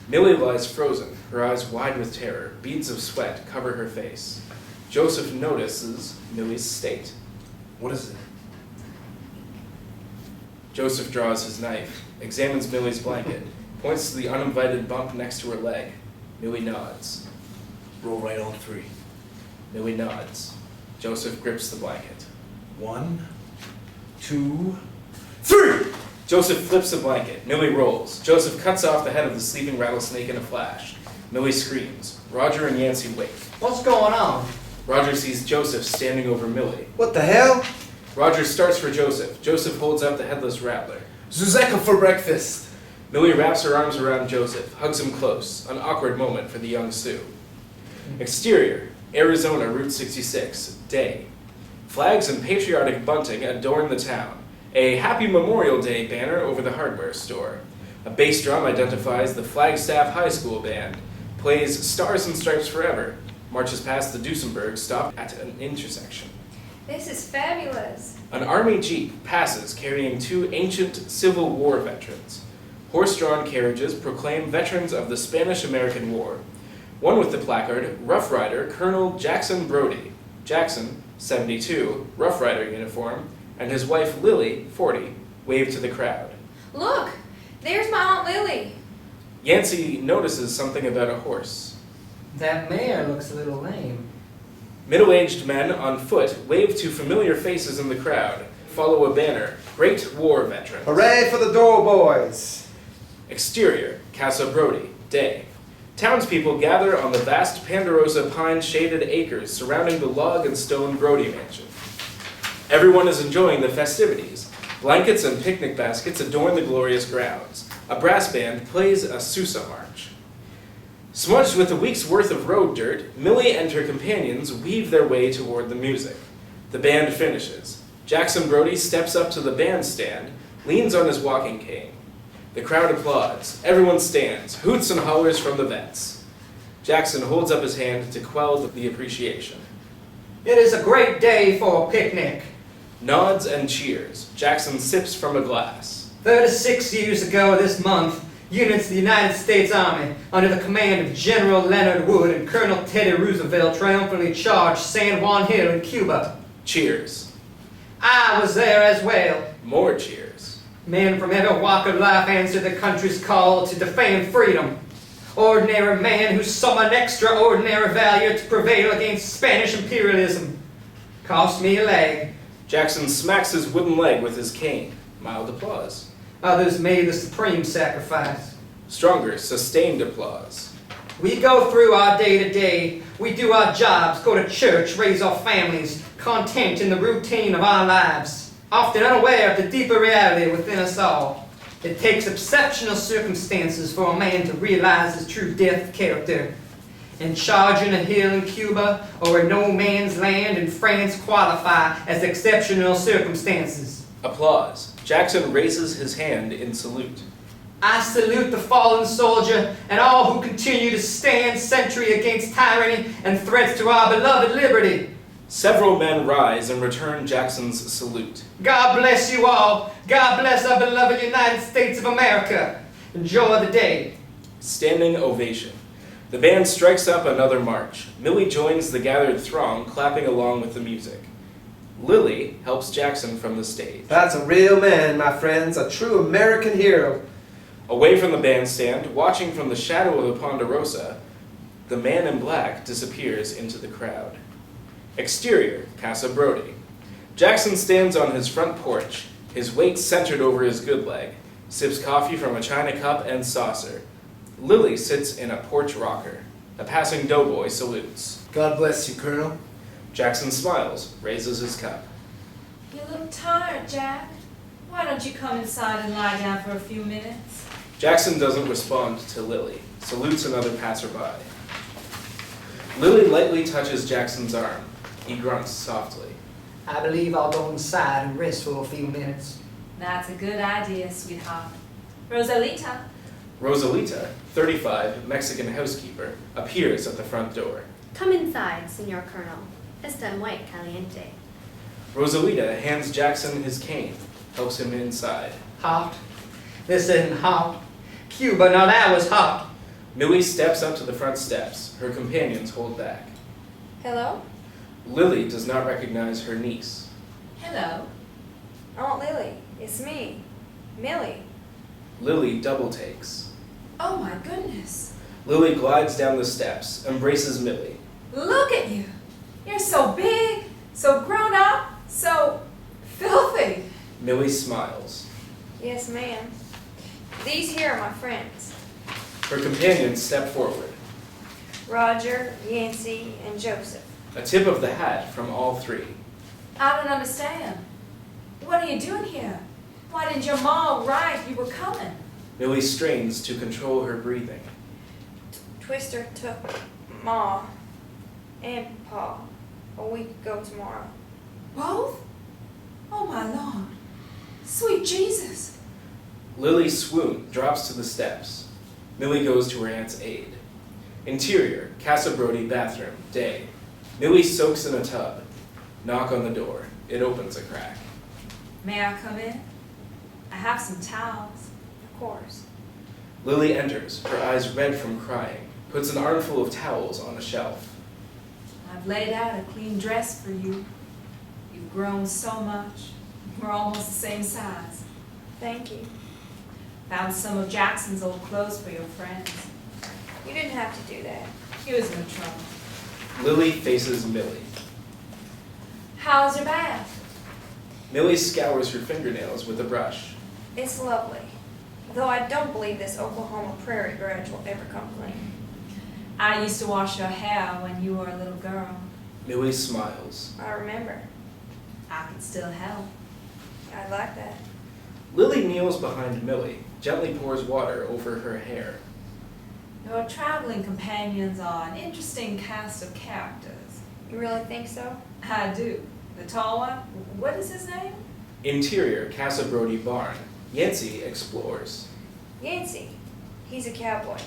Millie lies frozen, her eyes wide with terror, beads of sweat cover her face. Joseph notices Millie's state. What is it? Joseph draws his knife, examines Millie's blanket, points to the uninvited bump next to her leg. Millie nods. Roll right on 3. Millie nods. Joseph grips the blanket. 1, 2, 3! Joseph flips the blanket. Millie rolls. Joseph cuts off the head of the sleeping rattlesnake in a flash. Millie screams. Roger and Yancey wake. What's going on? Roger sees Joseph standing over Millie. What the hell? Roger starts for Joseph. Joseph holds up the headless rattler. Zuzeka for breakfast! Millie wraps her arms around Joseph, hugs him close. An awkward moment for the young Sioux. Exterior, Arizona, Route 66, day. Flags and patriotic bunting adorn the town. A Happy Memorial Day banner over the hardware store. A bass drum identifies the Flagstaff High School band. Plays Stars and Stripes Forever. Marches past the Duesenberg, stopped at an intersection. This is fabulous. An army jeep passes carrying 2 ancient Civil War veterans. Horse-drawn carriages proclaim veterans of the Spanish-American War. One with the placard, Rough Rider Colonel Jackson Brody. Jackson, 72, Rough Rider uniform, and his wife Lily, 40, wave to the crowd. Look, there's my Aunt Lily. Yancey notices something about a horse. That mare looks a little lame. Middle-aged men on foot wave to familiar faces in the crowd, follow a banner, Great War Veterans. Hooray for the Doughboys! Exterior, Casa Brody, day. Townspeople gather on the vast Ponderosa pine-shaded acres surrounding the log and stone Brody mansion. Everyone is enjoying the festivities. Blankets and picnic baskets adorn the glorious grounds. A brass band plays a Sousa march. Smudged with a week's worth of road dirt, Millie and her companions weave their way toward the music. The band finishes. Jackson Brody steps up to the bandstand, leans on his walking cane. The crowd applauds. Everyone stands, hoots and hollers from the vets. Jackson holds up his hand to quell the appreciation. It is a great day for a picnic. Nods and cheers. Jackson sips from a glass. 36 years ago this month, units of the United States Army, under the command of General Leonard Wood and Colonel Teddy Roosevelt, triumphantly charged San Juan Hill in Cuba. Cheers. I was there as well. More cheers. Men from every walk of life answered the country's call to defend freedom. Ordinary man who summoned extraordinary valor to prevail against Spanish imperialism. Cost me a leg. Jackson smacks his wooden leg with his cane. Mild applause. Others made the supreme sacrifice. Stronger, sustained applause. We go through our day-to-day. We do our jobs, go to church, raise our families, content in the routine of our lives, often unaware of the deeper reality within us all. It takes exceptional circumstances for a man to realize his true depth of character. And charging a hill in Cuba or a no man's land in France qualify as exceptional circumstances. Applause. Jackson raises his hand in salute. I salute the fallen soldier and all who continue to stand sentry against tyranny and threats to our beloved liberty. Several men rise and return Jackson's salute. God bless you all. God bless our beloved United States of America. Enjoy the day. Standing ovation. The band strikes up another march. Millie joins the gathered throng, clapping along with the music. Lily helps Jackson from the stage. That's a real man, my friends, a true American hero. Away from the bandstand, watching from the shadow of the Ponderosa, the man in black disappears into the crowd. Exterior, Casa Brody. Jackson stands on his front porch, his weight centered over his good leg, sips coffee from a china cup and saucer. Lily sits in a porch rocker. A passing doughboy salutes. God bless you, Colonel. Jackson smiles, raises his cup. You look tired, Jack. Why don't you come inside and lie down for a few minutes? Jackson doesn't respond to Lily, salutes another passerby. Lily lightly touches Jackson's arm. He grunts softly. I believe I'll go inside and rest for a few minutes. That's a good idea, sweetheart. Rosalita. Rosalita, 35, Mexican housekeeper, appears at the front door. Come inside, Senor Colonel. Está muy caliente. Rosalita hands Jackson his cane, helps him inside. Hot. This isn't hot. Cuba, now that was hot. Millie steps up to the front steps. Her companions hold back. Hello? Lily does not recognize her niece. Hello. Aunt Lily, it's me, Millie. Lily double takes. Oh my goodness. Lily glides down the steps, embraces Millie. Look at you. You're so big, so grown up, so filthy. Millie smiles. Yes, ma'am. These here are my friends. Her companions step forward. Roger, Yancey, and Joseph. A tip of the hat from all three. I don't understand. What are you doing here? Why didn't your mom write you were coming? Millie strains to control her breathing. Twister took Ma and Pa a week ago tomorrow. Both? Oh my Lord. Sweet Jesus. Lily swoons, drops to the steps. Millie goes to her aunt's aid. Interior, Casa Brody bathroom, day. Millie soaks in a tub. Knock on the door. It opens a crack. May I come in? I have some towels. Of course. Lily enters, her eyes red from crying, puts an armful of towels on a shelf. I've laid out a clean dress for you. You've grown so much. We're almost the same size. Thank you. Found some of Jackson's old clothes for your friends. You didn't have to do that. He was no trouble. Lily faces Millie. How's your bath? Millie scours her fingernails with a brush. It's lovely. Though I don't believe this Oklahoma prairie grudge will ever come clean. I used to wash your hair when you were a little girl. Millie smiles. I remember. I can still help. I like that. Lily kneels behind Millie, gently pours water over her hair. Your traveling companions are an interesting cast of characters. You really think so? I do. The tall one, what is his name? Interior, Casa Brody barn. Yancey explores. Yancey. He's a cowboy.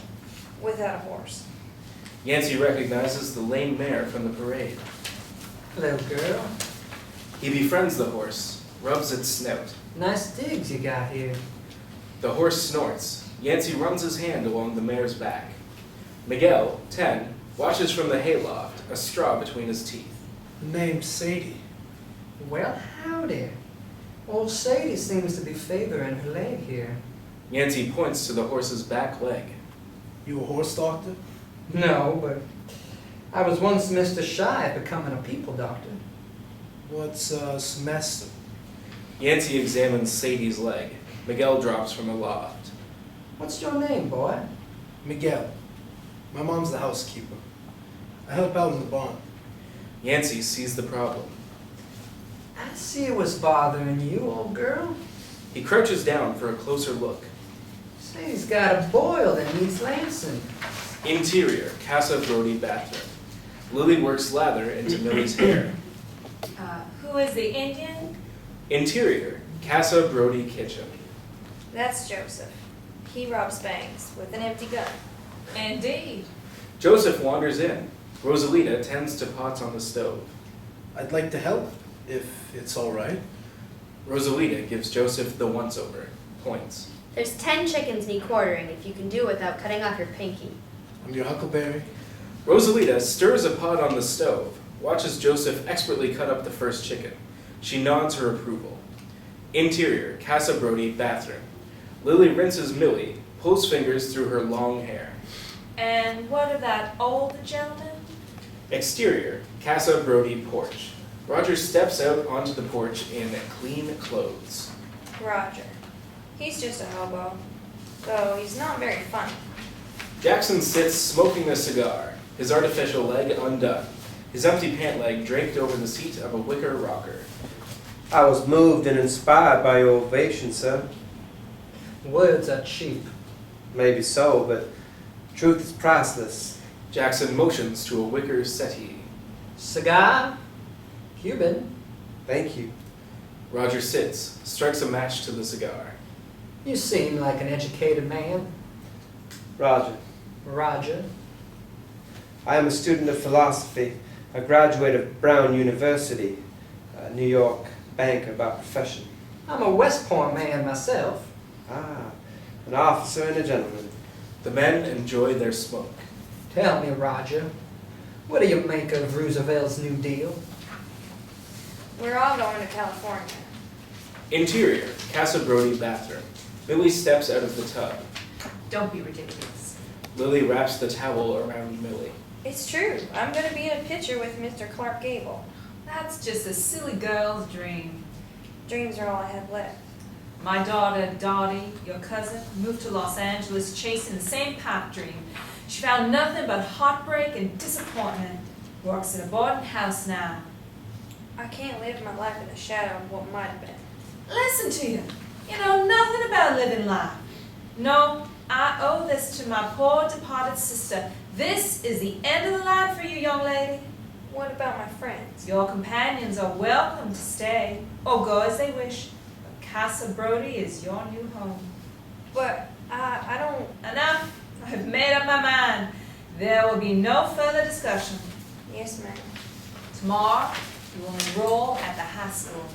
Without a horse. Yancey recognizes the lame mare from the parade. Hello, girl. He befriends the horse, rubs its snout. Nice digs you got here. The horse snorts. Yancey runs his hand along the mare's back. Miguel, 10, watches from the hayloft, a straw between his teeth. Named Sadie. Well, howdy. Old Sadie seems to be favoring her leg here. Yancey points to the horse's back leg. You a horse doctor? No, but I was once Mr. Shy at becoming a people doctor. What's a semester? Yancey examines Sadie's leg. Miguel drops from aloft. What's your name, boy? Miguel. My mom's the housekeeper. I help out in the barn. Yancey sees the problem. I see it was bothering you, old girl. He crouches down for a closer look. Sadie's got a boil that needs lancing. Interior, Casa Brody bathroom. Lily works lather into Millie's hair. Who is the Indian? Interior, Casa Brody kitchen. That's Joseph. He robs banks with an empty gun. Indeed. Joseph wanders in. Rosalita tends to pots on the stove. I'd like to help, if it's all right. Rosalita gives Joseph the once-over. Points. There's 10 chickens need quartering if you can do it without cutting off your pinky. I'm your huckleberry. Rosalita stirs a pot on the stove, watches Joseph expertly cut up the first chicken. She nods her approval. Interior, Casa Brody bathroom. Lily rinses Millie, pulls fingers through her long hair. And what of that old gentleman? Exterior, Casa Brody porch. Roger steps out onto the porch in clean clothes. Roger. He's just a hobo. Though he's not very funny. Jackson sits smoking a cigar, his artificial leg undone, his empty pant leg draped over the seat of a wicker rocker. I was moved and inspired by your ovation, sir. Words are cheap. Maybe so, but truth is priceless. Jackson motions to a wicker settee. Cigar? Cuban? Thank you. Roger sits, strikes a match to the cigar. You seem like an educated man. Roger. Roger. I am a student of philosophy, a graduate of Brown University, a New York banker by profession. I'm a West Point man myself. Ah, an officer and a gentleman. The men enjoy their smoke. Tell me, Roger, what do you make of Roosevelt's New Deal? We're all going to California. Interior, Casa Brody bathroom. Millie steps out of the tub. Don't be ridiculous. Lily wraps the towel around Millie. It's true. I'm going to be in a picture with Mr. Clark Gable. That's just a silly girl's dream. Dreams are all I have left. My daughter, Dottie, your cousin, moved to Los Angeles chasing the same pipe dream. She found nothing but heartbreak and disappointment. Works in a boarding house now. I can't live my life in the shadow of what might have been. Listen to you. You know nothing about living life. No, I owe this to my poor departed sister. This is the end of the line for you, young lady. What about my friends? Your companions are welcome to stay or go as they wish. But Casa Brody is your new home. But I don't... Enough. I've made up my mind. There will be no further discussion. Yes, ma'am. Tomorrow, you will enroll at the high school.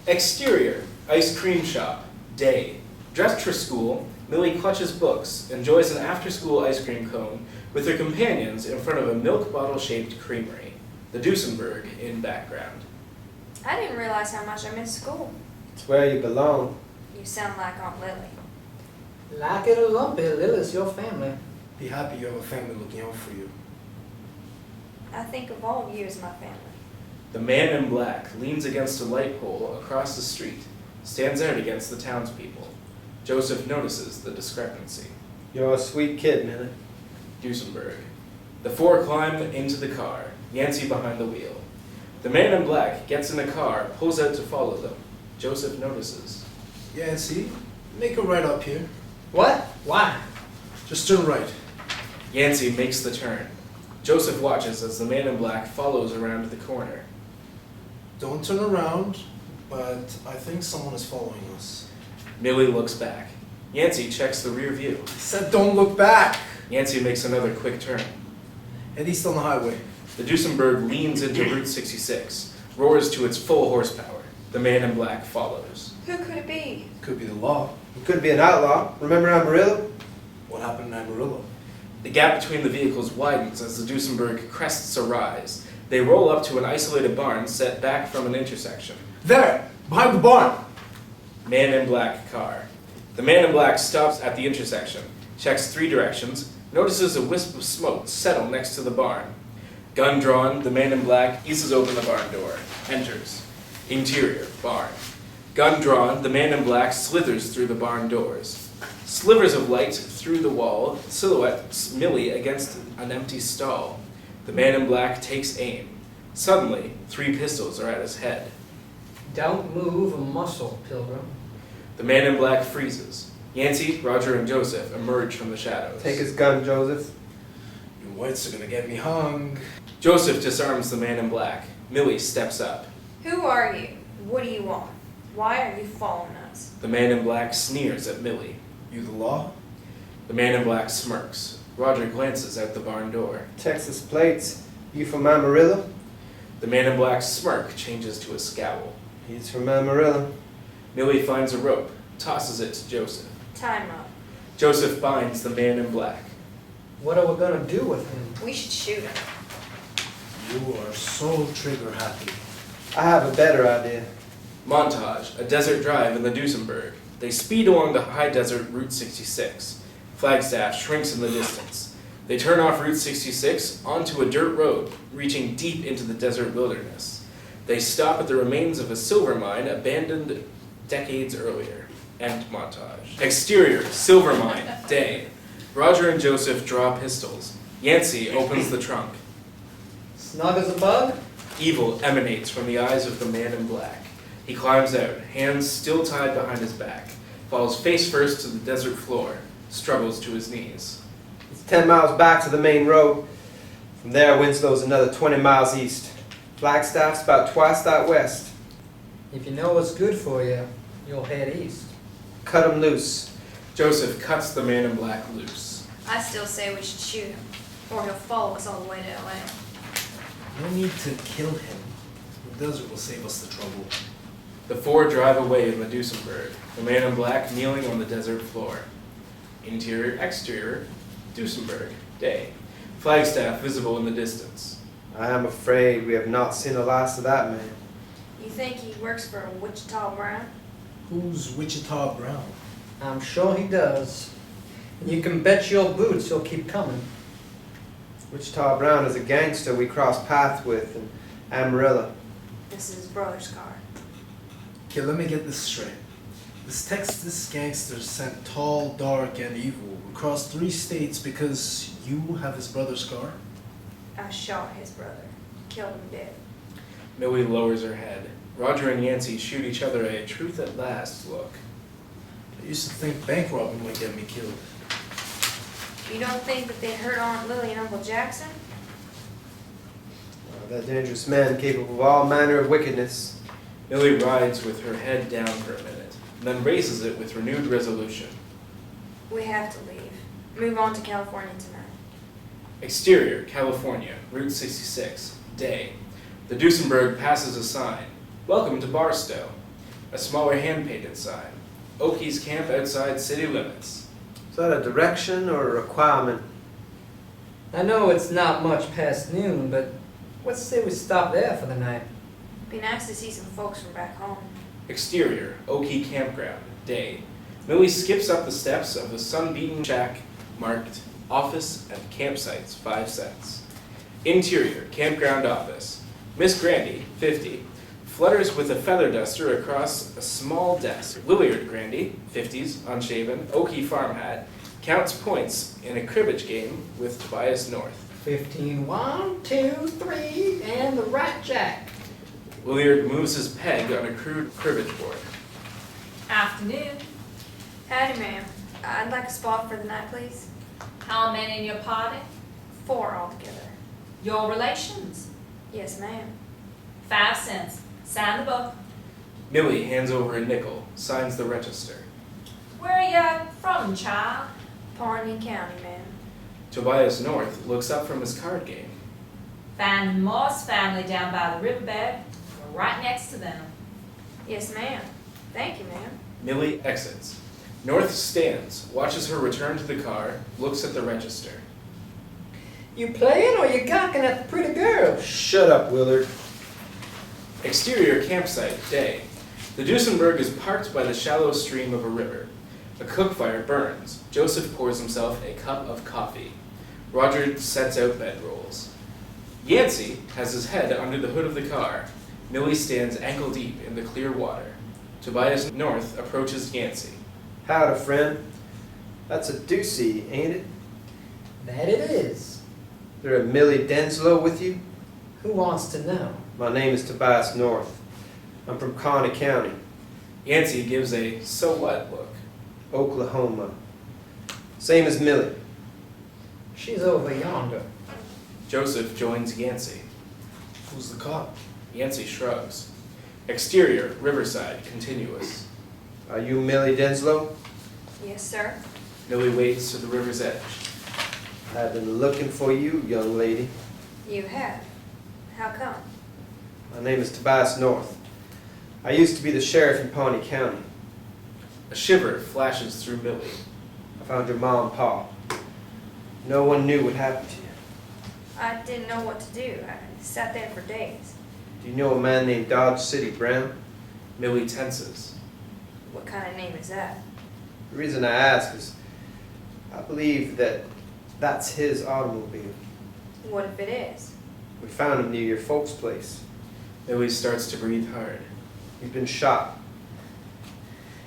Exterior, ice cream shop. Day. Dressed for school, Millie clutches books, enjoys an after-school ice cream cone with her companions in front of a milk bottle-shaped creamery. The Duesenberg in background. I didn't realize how much I missed school. It's where you belong. You sound like Aunt Lily. Like it or lump it, Lily's your family. Be happy you have a family looking out for you. I think of all of you as my family. The man in black leans against a light pole across the street, stands out against the townspeople. Joseph notices the discrepancy. You're a sweet kid, Millie. Duesenberg. The four climb into the car, Yancey behind the wheel. The man in black gets in the car, pulls out to follow them. Joseph notices. Yancey, make a right up here. What? Why? Just turn right. Yancey makes the turn. Joseph watches as the man in black follows around the corner. Don't turn around, but I think someone is following us. Millie looks back. Yancey checks the rear view. I said don't look back! Yancey makes another quick turn. Head east on the highway. The Duesenberg leans into Route 66, roars to its full horsepower. The man in black follows. Who could it be? Could be the law. You could be an outlaw. Remember Amarillo? What happened in Amarillo? The gap between the vehicles widens as the Duesenberg crests a rise. They roll up to an isolated barn set back from an intersection. There! Behind the barn! Man in black car. The man in black stops at the intersection, checks three directions, notices a wisp of smoke settle next to the barn. Gun drawn, the man in black eases open the barn door, enters. Interior, barn. Gun drawn, the man in black slithers through the barn doors. Slivers of light through the wall silhouettes Millie against an empty stall. The man in black takes aim. Suddenly, three pistols are at his head. Don't move a muscle, Pilgrim. The man in black freezes. Yancey, Roger, and Joseph emerge from the shadows. Take his gun, Joseph. You whites are gonna get me hung. Joseph disarms the man in black. Millie steps up. Who are you? What do you want? Why are you following us? The man in black sneers at Millie. You the law? The man in black smirks. Roger glances out the barn door. Texas plates. You from Amarillo? The man in black's smirk changes to a scowl. He's from Amarillo. Millie finds a rope, tosses it to Joseph. Time up. Joseph binds the man in black. What are we gonna do with him? We should shoot him. You are so trigger happy. I have a better idea. Montage, a desert drive in the Duesenberg. They speed along the high desert Route 66. Flagstaff shrinks in the distance. They turn off Route 66 onto a dirt road, reaching deep into the desert wilderness. They stop at the remains of a silver mine abandoned decades earlier. End montage. Exterior, silver mine, day. Roger and Joseph draw pistols. Yancey opens the trunk. Snug as a bug? Evil emanates from the eyes of the man in black. He climbs out, hands still tied behind his back, falls face first to the desert floor, struggles to his knees. It's 10 miles back to the main road. From there, Winslow's another 20 miles east. Flagstaff's about twice that west. If you know what's good for you, you'll head east. Cut him loose. Joseph cuts the man in black loose. I still say we should shoot him, or he'll follow us all the way to LA. No need to kill him. The desert will save us the trouble. The four drive away in the Duesenberg, the man in black kneeling on the desert floor. Interior, exterior, Duesenberg, day. Flagstaff visible in the distance. I am afraid we have not seen the last of that man. You think he works for Wichita Brown? Who's Wichita Brown? I'm sure he does. And you can bet your boots he'll keep coming. Wichita Brown is a gangster we crossed paths with in Amarillo. This is his brother's car. Okay, let me get this straight. This Texas gangster sent tall, dark, and evil across 3 states because you have his brother's car? I shot his brother. Killed him dead. Millie lowers her head. Roger and Yancey shoot each other a truth at last look. I used to think bank robbing might get me killed. You don't think that they hurt Aunt Lily and Uncle Jackson? That dangerous man capable of all manner of wickedness. Millie rides with her head down for a minute, and then raises it with renewed resolution. We have to leave. Move on to California tonight. Exterior, California, Route 66, day. The Duesenberg passes a sign. Welcome to Barstow. A smaller hand-painted sign. Okies camp outside city limits. Is that a direction or a requirement? I know it's not much past noon, but let's say we stop there for the night. Be nice to see some folks from back home. Exterior, Okie Campground, day. Millie skips up the steps of the sun-beaten shack marked office and campsites, 5 cents. Interior, campground office. Miss Grandy, 50, flutters with a feather duster across a small desk. Williard Grandy, 50s, unshaven, Okie farm hat, counts points in a cribbage game with Tobias North. 15, 1, 2, 3, and the right jack. Williard moves his peg on a crude cribbage board. Afternoon. Howdy, ma'am. I'd like a spot for the night, please. How many in your party? 4 altogether. Your relations? Yes, ma'am. 5 cents. Sign the book. Millie hands over a nickel, signs the register. Where are you from, child? Pawnee County, ma'am. Tobias North looks up from his card game. Find Moss family down by the riverbed. We're right next to them. Yes, ma'am. Thank you, ma'am. Millie exits. North stands, watches her return to the car, looks at the register. You playing or you gawking at the pretty girl? Shut up, Willard. Exterior campsite, day. The Duesenberg is parked by the shallow stream of a river. A cook fire burns. Joseph pours himself a cup of coffee. Roger sets out bedrolls. Yancey has his head under the hood of the car. Millie stands ankle deep in the clear water. Tobias North approaches Yancey. Howdy, friend. That's a doozy, ain't it? That it is. There a Millie Denslow with you? Who wants to know? My name is Tobias North. I'm from Pawnee County, Yancey gives a so what look. Oklahoma. Same as Millie. She's over yonder. Joseph joins Yancey. Who's the cop? Yancey shrugs. Exterior, riverside, continuous. Are you Millie Denslow? Yes, sir. Millie waits to the river's edge. I've been looking for you, young lady. You have. How come? My name is Tobias North. I used to be the sheriff in Pawnee County. A shiver flashes through Millie. I found your mom and pa. No one knew what happened to you. I didn't know what to do. I sat there for days. Do you know a man named Dodge City Brown? Millie tenses. What kind of name is that? The reason I ask is I believe that that's his automobile. What if it is? We found him near your folks' place. Millie starts to breathe hard. He's been shot.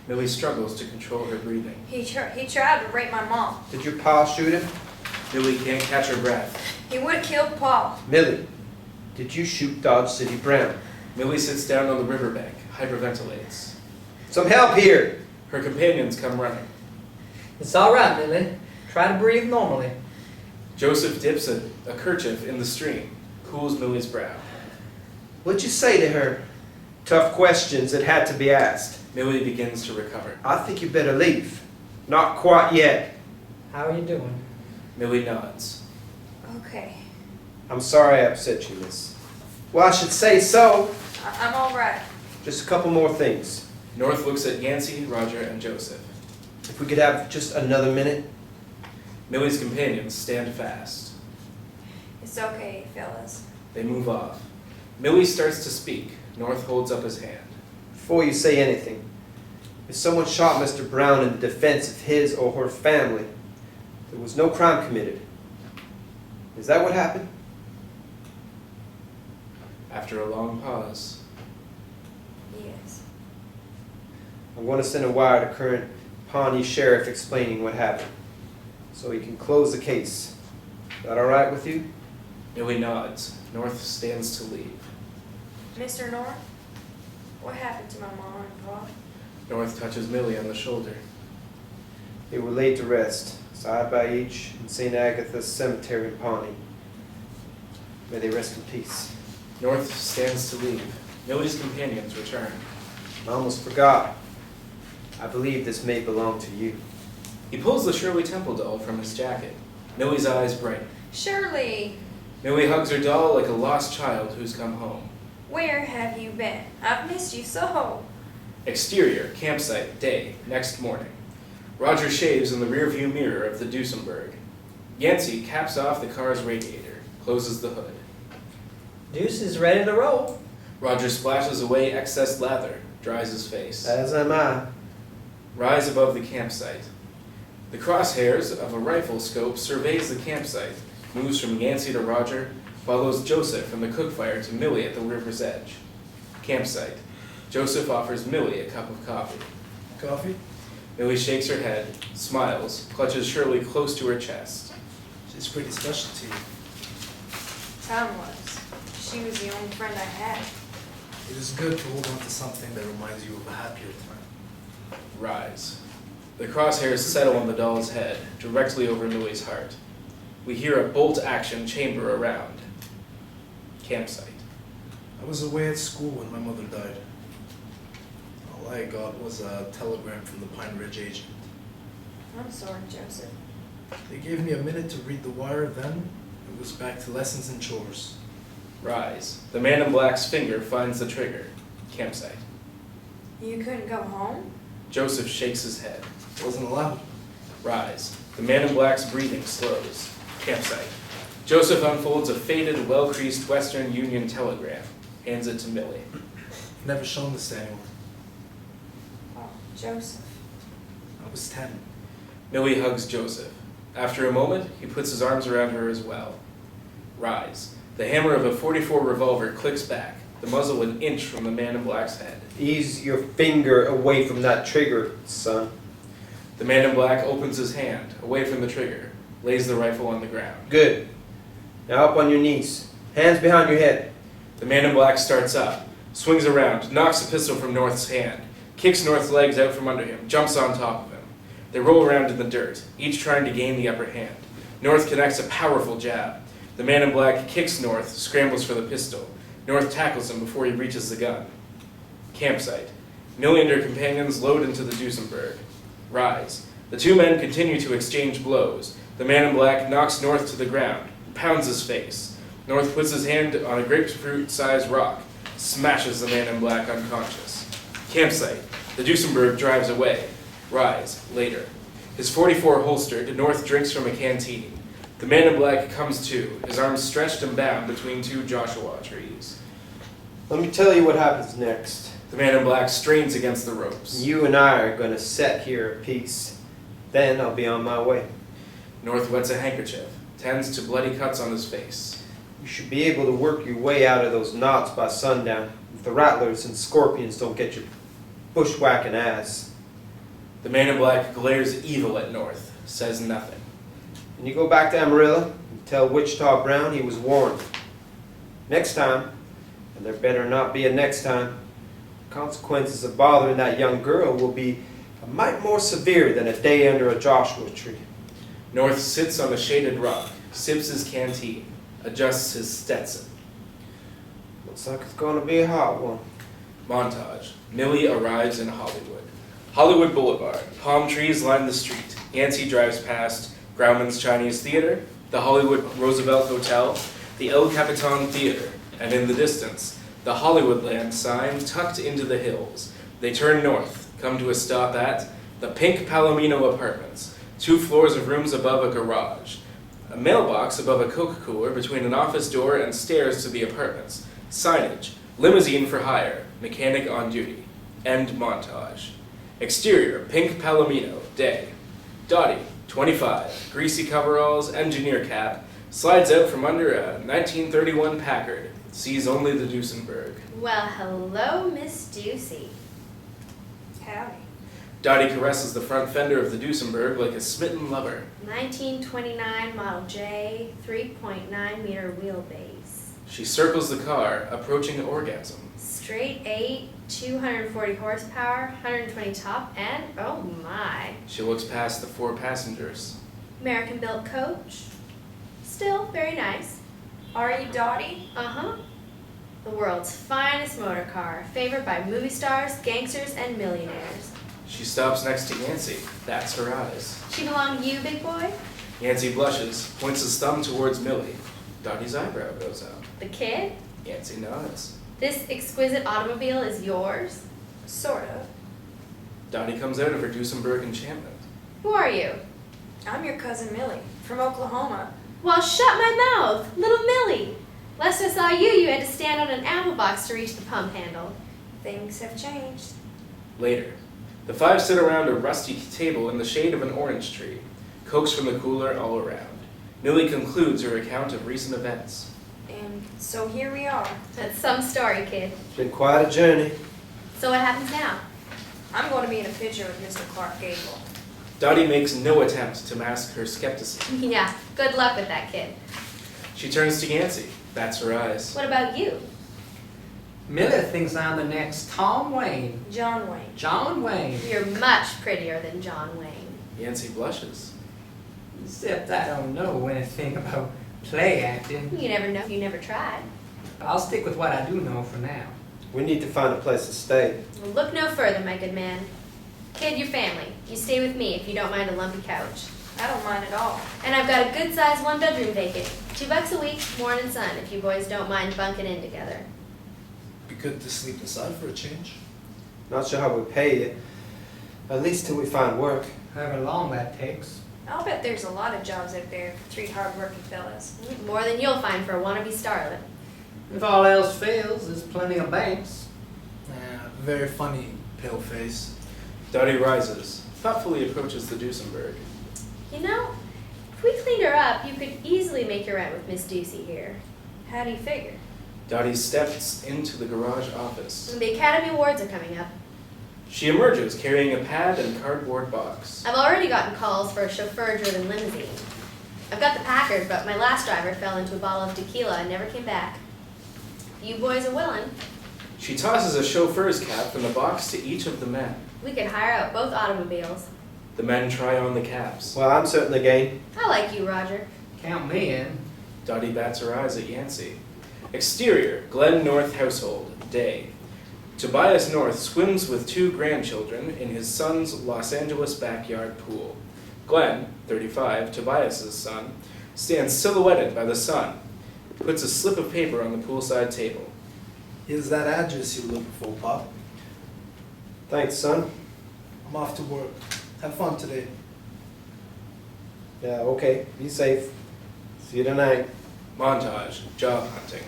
Millie struggles to control her breathing. He tried to rape my mom. Did your pa shoot him? Millie can't catch her breath. He would have killed Paul. Millie, did you shoot Dodge City Brown? Millie sits down on the riverbank, hyperventilates. Some help here! Her companions come running. It's all right, Millie. Try to breathe normally. Joseph dips a kerchief in the stream, cools Millie's brow. What'd you say to her? Tough questions that had to be asked. Millie begins to recover. I think you better leave. Not quite yet. How are you doing? Millie nods. Okay. I'm sorry I upset you, miss. Well, I should say so. I'm all right. Just a couple more things. North looks at Yancey, Roger, and Joseph. If we could have just another minute. Millie's companions stand fast. It's okay, fellas. They move off. Millie starts to speak. North holds up his hand. Before you say anything, if someone shot Mr. Brown in defense of his or her family, there was no crime committed. Is that what happened? After a long pause, Yes. I'm going to send a wire to current Pawnee Sheriff explaining what happened, so he can close the case. Is that all right with you? Millie nods. North stands to leave. Mr. North, what happened to my mom and pa? North touches Millie on the shoulder. They were laid to rest, side by each, in St. Agatha's Cemetery in Pawnee. May they rest in peace. North stands to leave. Millie's companions return. I almost forgot. I believe this may belong to you. He pulls the Shirley Temple doll from his jacket. Millie's eyes brighten. Shirley, Millie hugs her doll like a lost child who's come home. where have you been? I've missed you so. Exterior, campsite, day, next morning. Roger shaves in the rearview mirror of the Duesenberg. Yancey caps off the car's radiator, closes the hood. Deuce is ready to roll. Roger splashes away excess lather, dries his face. As am I. Rise above the campsite. The crosshairs of a rifle scope surveys the campsite, moves from Yancey to Roger, follows Joseph from the cook fire to Millie at the river's edge. Campsite. Joseph offers Millie a cup of coffee. Coffee? Millie shakes her head, smiles, clutches Shirley close to her chest. She's pretty special to you. Tom was. She was the only friend I had. It is good to hold on to something that reminds you of a happier time. Rise. The crosshairs settle on the doll's head, directly over Millie's heart. We hear a bolt-action chamber around. Campsite. I was away at school when my mother died. All I got was a telegram from the Pine Ridge agent. I'm sorry, Joseph. They gave me a minute to read the wire, then it was back to lessons and chores. Rise. The man in black's finger finds the trigger. Campsite. You couldn't go home? Joseph shakes his head. Wasn't allowed. Rise. The man in black's breathing slows. Campsite. Joseph unfolds a faded, well-creased Western Union telegram. Hands it to Millie. Never shown this to anyone. Oh, Joseph. I was 10. Millie hugs Joseph. After a moment, he puts his arms around her as well. Rise. The hammer of a .44 revolver clicks back, the muzzle an inch from the man in black's head. Ease your finger away from that trigger, son. The man in black opens his hand, away from the trigger, lays the rifle on the ground. Good. Now up on your knees. Hands behind your head. The man in black starts up, swings around, knocks the pistol from North's hand, kicks North's legs out from under him, jumps on top of him. They roll around in the dirt, each trying to gain the upper hand. North connects a powerful jab. The man in black kicks North, scrambles for the pistol. North tackles him before he reaches the gun. Campsite. Millie and her companions load into the Duesenberg. Rise. The two men continue to exchange blows. The man in black knocks North to the ground, pounds his face. North puts his hand on a grapefruit-sized rock, smashes the man in black unconscious. Campsite. The Duesenberg drives away. Rise. Later. His .44 holstered, North drinks from a canteen. The man in black comes to, his arms stretched and bound between two Joshua trees. Let me tell you what happens next. The man in black strains against the ropes. You and I are going to sit here at peace. Then I'll be on my way. North wets a handkerchief, tends to bloody cuts on his face. You should be able to work your way out of those knots by sundown if the rattlers and scorpions don't get your bushwhacking ass. The man in black glares evil at North, says nothing. And you go back to Amarillo and tell Wichita Brown he was warned. Next time, and there better not be a next time, the consequences of bothering that young girl will be a mite more severe than a day under a Joshua tree. North sits on a shaded rock, sips his canteen, adjusts his Stetson. Looks like it's going to be a hot one. Montage. Millie arrives in Hollywood. Hollywood Boulevard. Palm trees line the street. Yancey drives past Grauman's Chinese Theater, the Hollywood Roosevelt Hotel, the El Capitan Theater, and in the distance, the Hollywoodland sign tucked into the hills. They turn north, come to a stop at the Pink Palomino Apartments, 2 floors of rooms above a garage, a mailbox above a Coke cooler between an office door and stairs to the apartments, signage, limousine for hire, mechanic on duty, end montage. Exterior, Pink Palomino, day. Dottie, 25, greasy coveralls, engineer cap, slides out from under a 1931 Packard, sees only the Duesenberg. Well, hello, Miss Ducey. Howdy. Dottie caresses the front fender of the Duesenberg like a smitten lover. 1929 Model J, 3.9 meter wheelbase. She circles the car, approaching orgasm. Straight 8, 240 horsepower, 120 top, and oh my. She looks past the 4 passengers. American built coach. Still very nice. Are you Dottie? Uh-huh. The world's finest motor car, favored by movie stars, gangsters, and millionaires. She stops next to Yancey. That's her eyes. She belong to you, big boy? Yancey blushes, points his thumb towards Millie. Dottie's eyebrow goes up. The kid? Yancey nods. This exquisite automobile is yours? Sort of. Dottie comes out of her Duesenberg enchantment. Who are you? I'm your cousin Millie, from Oklahoma. Well, shut my mouth, little Millie. Last I saw you, you had to stand on an apple box to reach the pump handle. Things have changed. Later, the five sit around a rusty table in the shade of an orange tree, cokes from the cooler all around. Millie concludes her account of recent events. And so here we are. That's some story, kid. It's been quite a journey. So what happens now? I'm going to be in a picture with Mr. Clark Gable. Dottie makes no attempt to mask her skepticism. Yeah, good luck with that kid. She turns to Yancey, bats her eyes. What about you? Miller thinks I'm the next Tom Wayne. John Wayne. John Wayne. You're much prettier than John Wayne. Yancey blushes. Except I don't know anything about play acting. You never know if you never tried. I'll stick with what I do know for now. We need to find a place to stay. Well, look no further, my good man. Kid, your family. You stay with me if you don't mind a lumpy couch. I don't mind at all. And I've got a good-sized one-bedroom vacant. $2 a week, morning sun, if you boys don't mind bunking in together. Be good to sleep inside for a change. Not sure how we pay you. At least till we find work. However long that takes. I'll bet there's a lot of jobs out there for 3 hard-working fellas. More than you'll find for a wannabe starlet. If all else fails, there's plenty of banks. Very funny, pale face. Dottie rises, thoughtfully approaches the Duesenberg. You know, if we cleaned her up, you could easily make your rent with Miss Ducey here. How do you figure? Dottie steps into the garage office. The Academy Awards are coming up. She emerges carrying a pad and cardboard box. I've already gotten calls for a chauffeur-driven limousine. I've got the Packard, but my last driver fell into a bottle of tequila and never came back. You boys are willing. She tosses a chauffeur's cap from the box to each of the men. We could hire out both automobiles. The men try on the caps. Well, I'm certainly game. I like you, Roger. Count me in. Dottie bats her eyes at Yancey. Exterior, Glen North household, day. Tobias North swims with 2 grandchildren in his son's Los Angeles backyard pool. Glenn, 35, Tobias's son, stands silhouetted by the sun, puts a slip of paper on the poolside table. Here's that address you were looking for, Pop. Thanks, son. I'm off to work. Have fun today. Yeah, okay. Be safe. See you tonight. Montage, job hunting.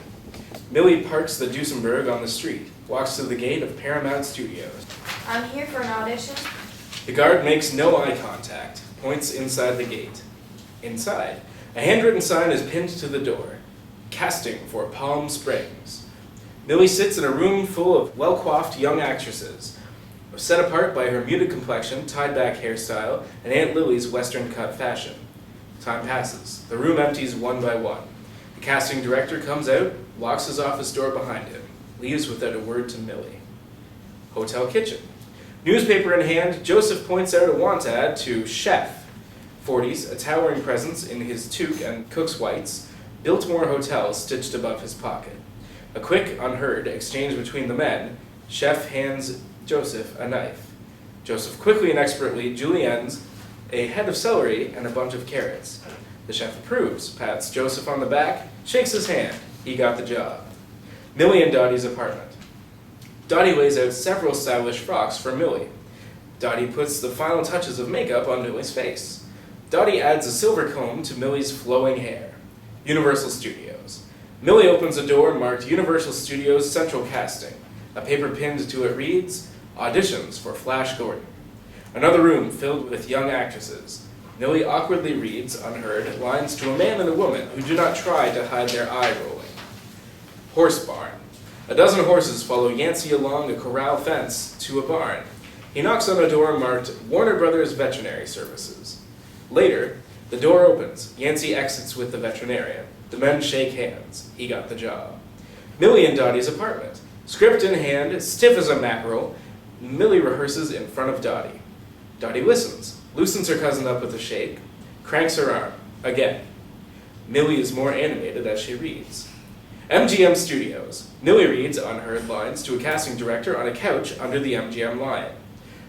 Millie parks the Duesenberg on the street, walks to the gate of Paramount Studios. I'm here for an audition. The guard makes no eye contact, points inside the gate. Inside, a handwritten sign is pinned to the door. Casting for Palm Springs. Millie sits in a room full of well-coiffed young actresses, set apart by her muted complexion, tied-back hairstyle, and Aunt Lily's Western-cut fashion. Time passes. The room empties one by one. The casting director comes out, locks his office door behind him, leaves without a word to Millie. Hotel kitchen. Newspaper in hand, Joseph points out a want ad to Chef, 40s, a towering presence in his toque and cook's whites, Biltmore Hotel stitched above his pocket. A quick, unheard exchange between the men. Chef hands Joseph a knife. Joseph quickly and expertly juliennes a head of celery and a bunch of carrots. The chef approves, pats Joseph on the back, shakes his hand. He got the job. Millie and Dottie's apartment. Dottie lays out several stylish frocks for Millie. Dottie puts the final touches of makeup on Millie's face. Dottie adds a silver comb to Millie's flowing hair. Universal Studios. Millie opens a door marked Universal Studios Central Casting. A paper pinned to it reads, Auditions for Flash Gordon. Another room filled with young actresses. Millie awkwardly reads, unheard, lines to a man and a woman who do not try to hide their eye rolling. Horse barn. A dozen horses follow Yancey along a corral fence to a barn. He knocks on a door marked Warner Brothers Veterinary Services. Later, the door opens. Yancey exits with the veterinarian. The men shake hands. He got the job. Millie and Dottie's apartment. Script in hand, stiff as a mackerel, Millie rehearses in front of Dottie. Dottie listens, loosens her cousin up with a shake, cranks her arm. Again. Millie is more animated as she reads. MGM Studios. Millie reads unheard lines to a casting director on a couch under the MGM lion.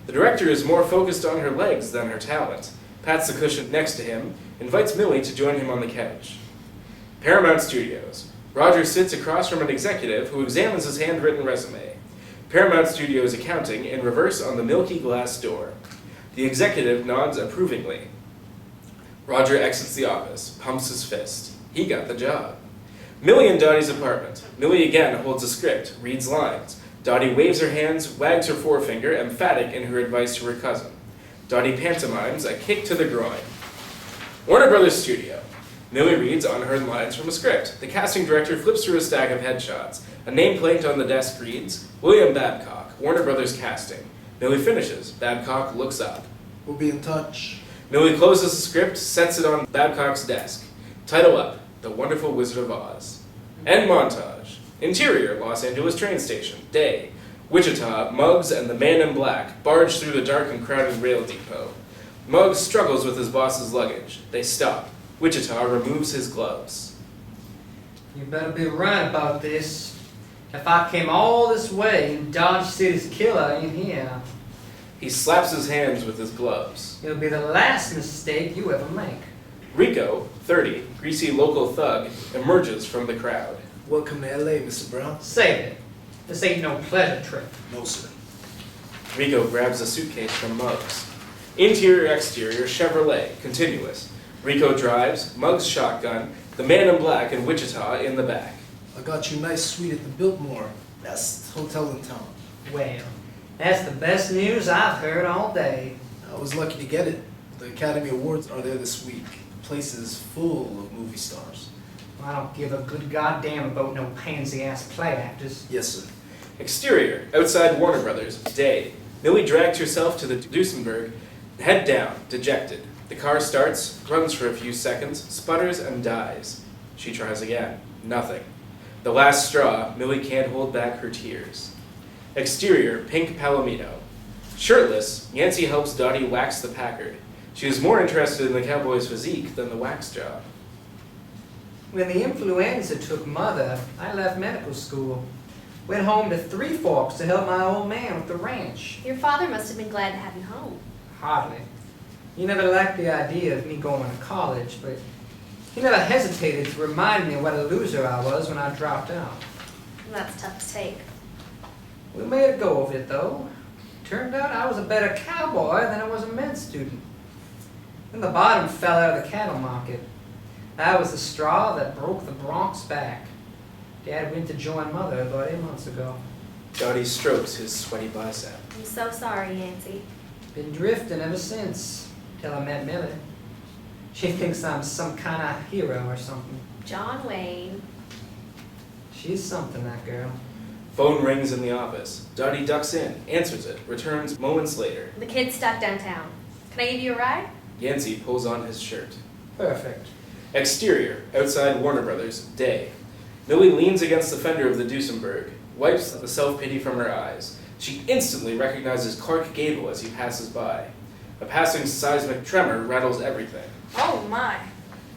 The director is more focused on her legs than her talent, pats the cushion next to him, invites Millie to join him on the couch. Paramount Studios. Roger sits across from an executive who examines his handwritten resume. Paramount Studios accounting in reverse on the milky glass door. The executive nods approvingly. Roger exits the office, pumps his fist. He got the job. Millie and Dottie's apartment. Millie again holds a script, reads lines. Dottie waves her hands, wags her forefinger, emphatic in her advice to her cousin. Dottie pantomimes a kick to the groin. Warner Brothers Studio. Millie reads unheard lines from a script. The casting director flips through a stack of headshots. A nameplate on the desk reads, William Babcock, Warner Brothers Casting. Millie finishes. Babcock looks up. We'll be in touch. Millie closes the script, sets it on Babcock's desk. Title up, The Wonderful Wizard of Oz. End montage. Interior, Los Angeles train station. Day. Wichita, Muggs and the man in black barge through the dark and crowded rail depot. Muggs struggles with his boss's luggage. They stop. Wichita removes his gloves. You better be right about this. If I came all this way and Dodge City's killer ain't here, He slaps his hands with his gloves. it'll be the last mistake you ever make. Rico, 30, greasy local thug, emerges from the crowd. Welcome to LA, Mr. Brown. Save it. This ain't no pleasure trip. No, sir. Rico grabs a suitcase from Muggs. Interior, exterior, Chevrolet, continuous. Rico drives, Muggs shotgun, the man in black and Wichita in the back. I got you a nice suite at the Biltmore. Best hotel in town. Well, that's the best news I've heard all day. I was lucky to get it. The Academy Awards are there this week. The place is full of movie stars. I don't give a good goddamn about no pansy-ass play actors. Yes, sir. Exterior, outside Warner Brothers, day. Millie drags herself to the Duesenberg, head down, dejected. The car starts, runs for a few seconds, sputters and dies. She tries again. Nothing. The last straw, Millie can't hold back her tears. Exterior, pink palomino. Shirtless, Yancey helps Dottie wax the Packard. She is more interested in the cowboy's physique than the wax job. When the influenza took Mother, I left medical school. Went home to Three Forks to help my old man with the ranch. Your father must have been glad to have you home. Hardly. He never liked the idea of me going to college, but he never hesitated to remind me what a loser I was when I dropped out. That's tough to take. We made a go of it, though. Turned out I was a better cowboy than I was a med student. Then the bottom fell out of the cattle market. That was the straw that broke the Bronx back. Dad went to join Mother about 8 months ago. Dottie strokes his sweaty bicep. I'm so sorry, Yancy. Been drifting ever since, till I met Millie. She thinks I'm some kind of hero or something. John Wayne. She's something, that girl. Phone rings in the office. Dottie ducks in, answers it, returns moments later. The kid's stuck downtown. Can I give you a ride? Yancey pulls on his shirt. Perfect. Exterior, outside Warner Brothers, day. Millie leans against the fender of the Duesenberg, wipes the self-pity from her eyes. She instantly recognizes Clark Gable as he passes by. A passing seismic tremor rattles everything. Oh my.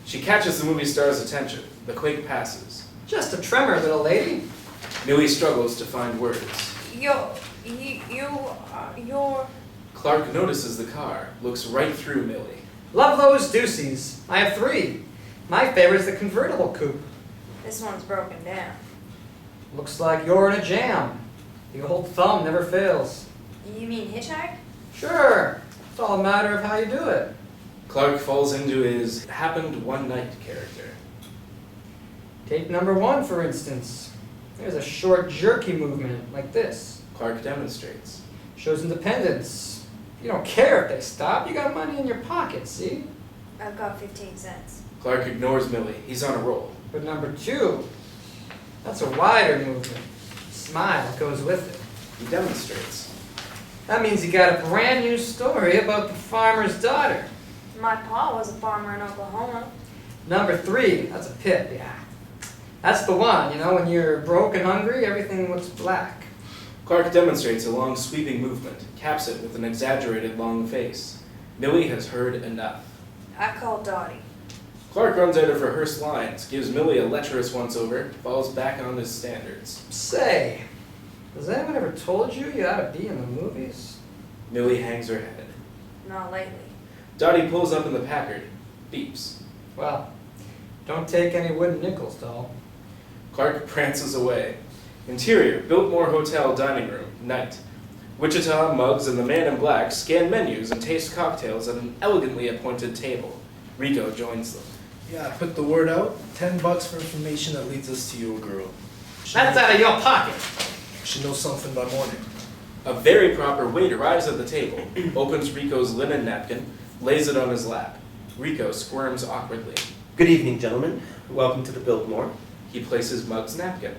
She catches the movie star's attention. The quake passes. Just a tremor, little lady. Millie struggles to find words. You're... Clark notices the car, looks right through Millie. Love those deuces. I have 3. My favorite's the convertible coupe. This one's broken down. Looks like you're in a jam. The old thumb never fails. You mean hitchhike? Sure. It's all a matter of how you do it. Clark falls into his happened one night character. Take number 1, for instance. There's a short, jerky movement, like this. Clark demonstrates. Shows independence. You don't care if they stop. You got money in your pocket, see? I've got 15 cents. Clark ignores Millie. He's on a roll. But number 2, that's a wider movement. Smile goes with it. He demonstrates. That means you got a brand new story about the farmer's daughter. My pa was a farmer in Oklahoma. Number 3, that's a pip, yeah. That's the one, you know, when you're broke and hungry, everything looks black. Clark demonstrates a long sweeping movement, caps it with an exaggerated long face. Millie has heard enough. I called Dottie. Clark runs out of rehearsed lines, gives Millie a lecherous once-over, falls back on his standards. Say, has anyone ever told you you ought to be in the movies? Millie hangs her head. Not lately. Dottie pulls up in the Packard, beeps. Well, don't take any wooden nickels, doll. Clark prances away. Interior, Biltmore Hotel dining room, night. Wichita, Muggs, and the man in black scan menus and taste cocktails at an elegantly appointed table. Rico joins them. Yeah, I put the word out. $10 for information that leads us to your girl. That's out of your pocket. She knows something by morning. A very proper waiter arrives at the table, opens Rico's linen napkin, lays it on his lap. Rico squirms awkwardly. Good evening, gentlemen. Welcome to the Biltmore. He places Mug's napkin.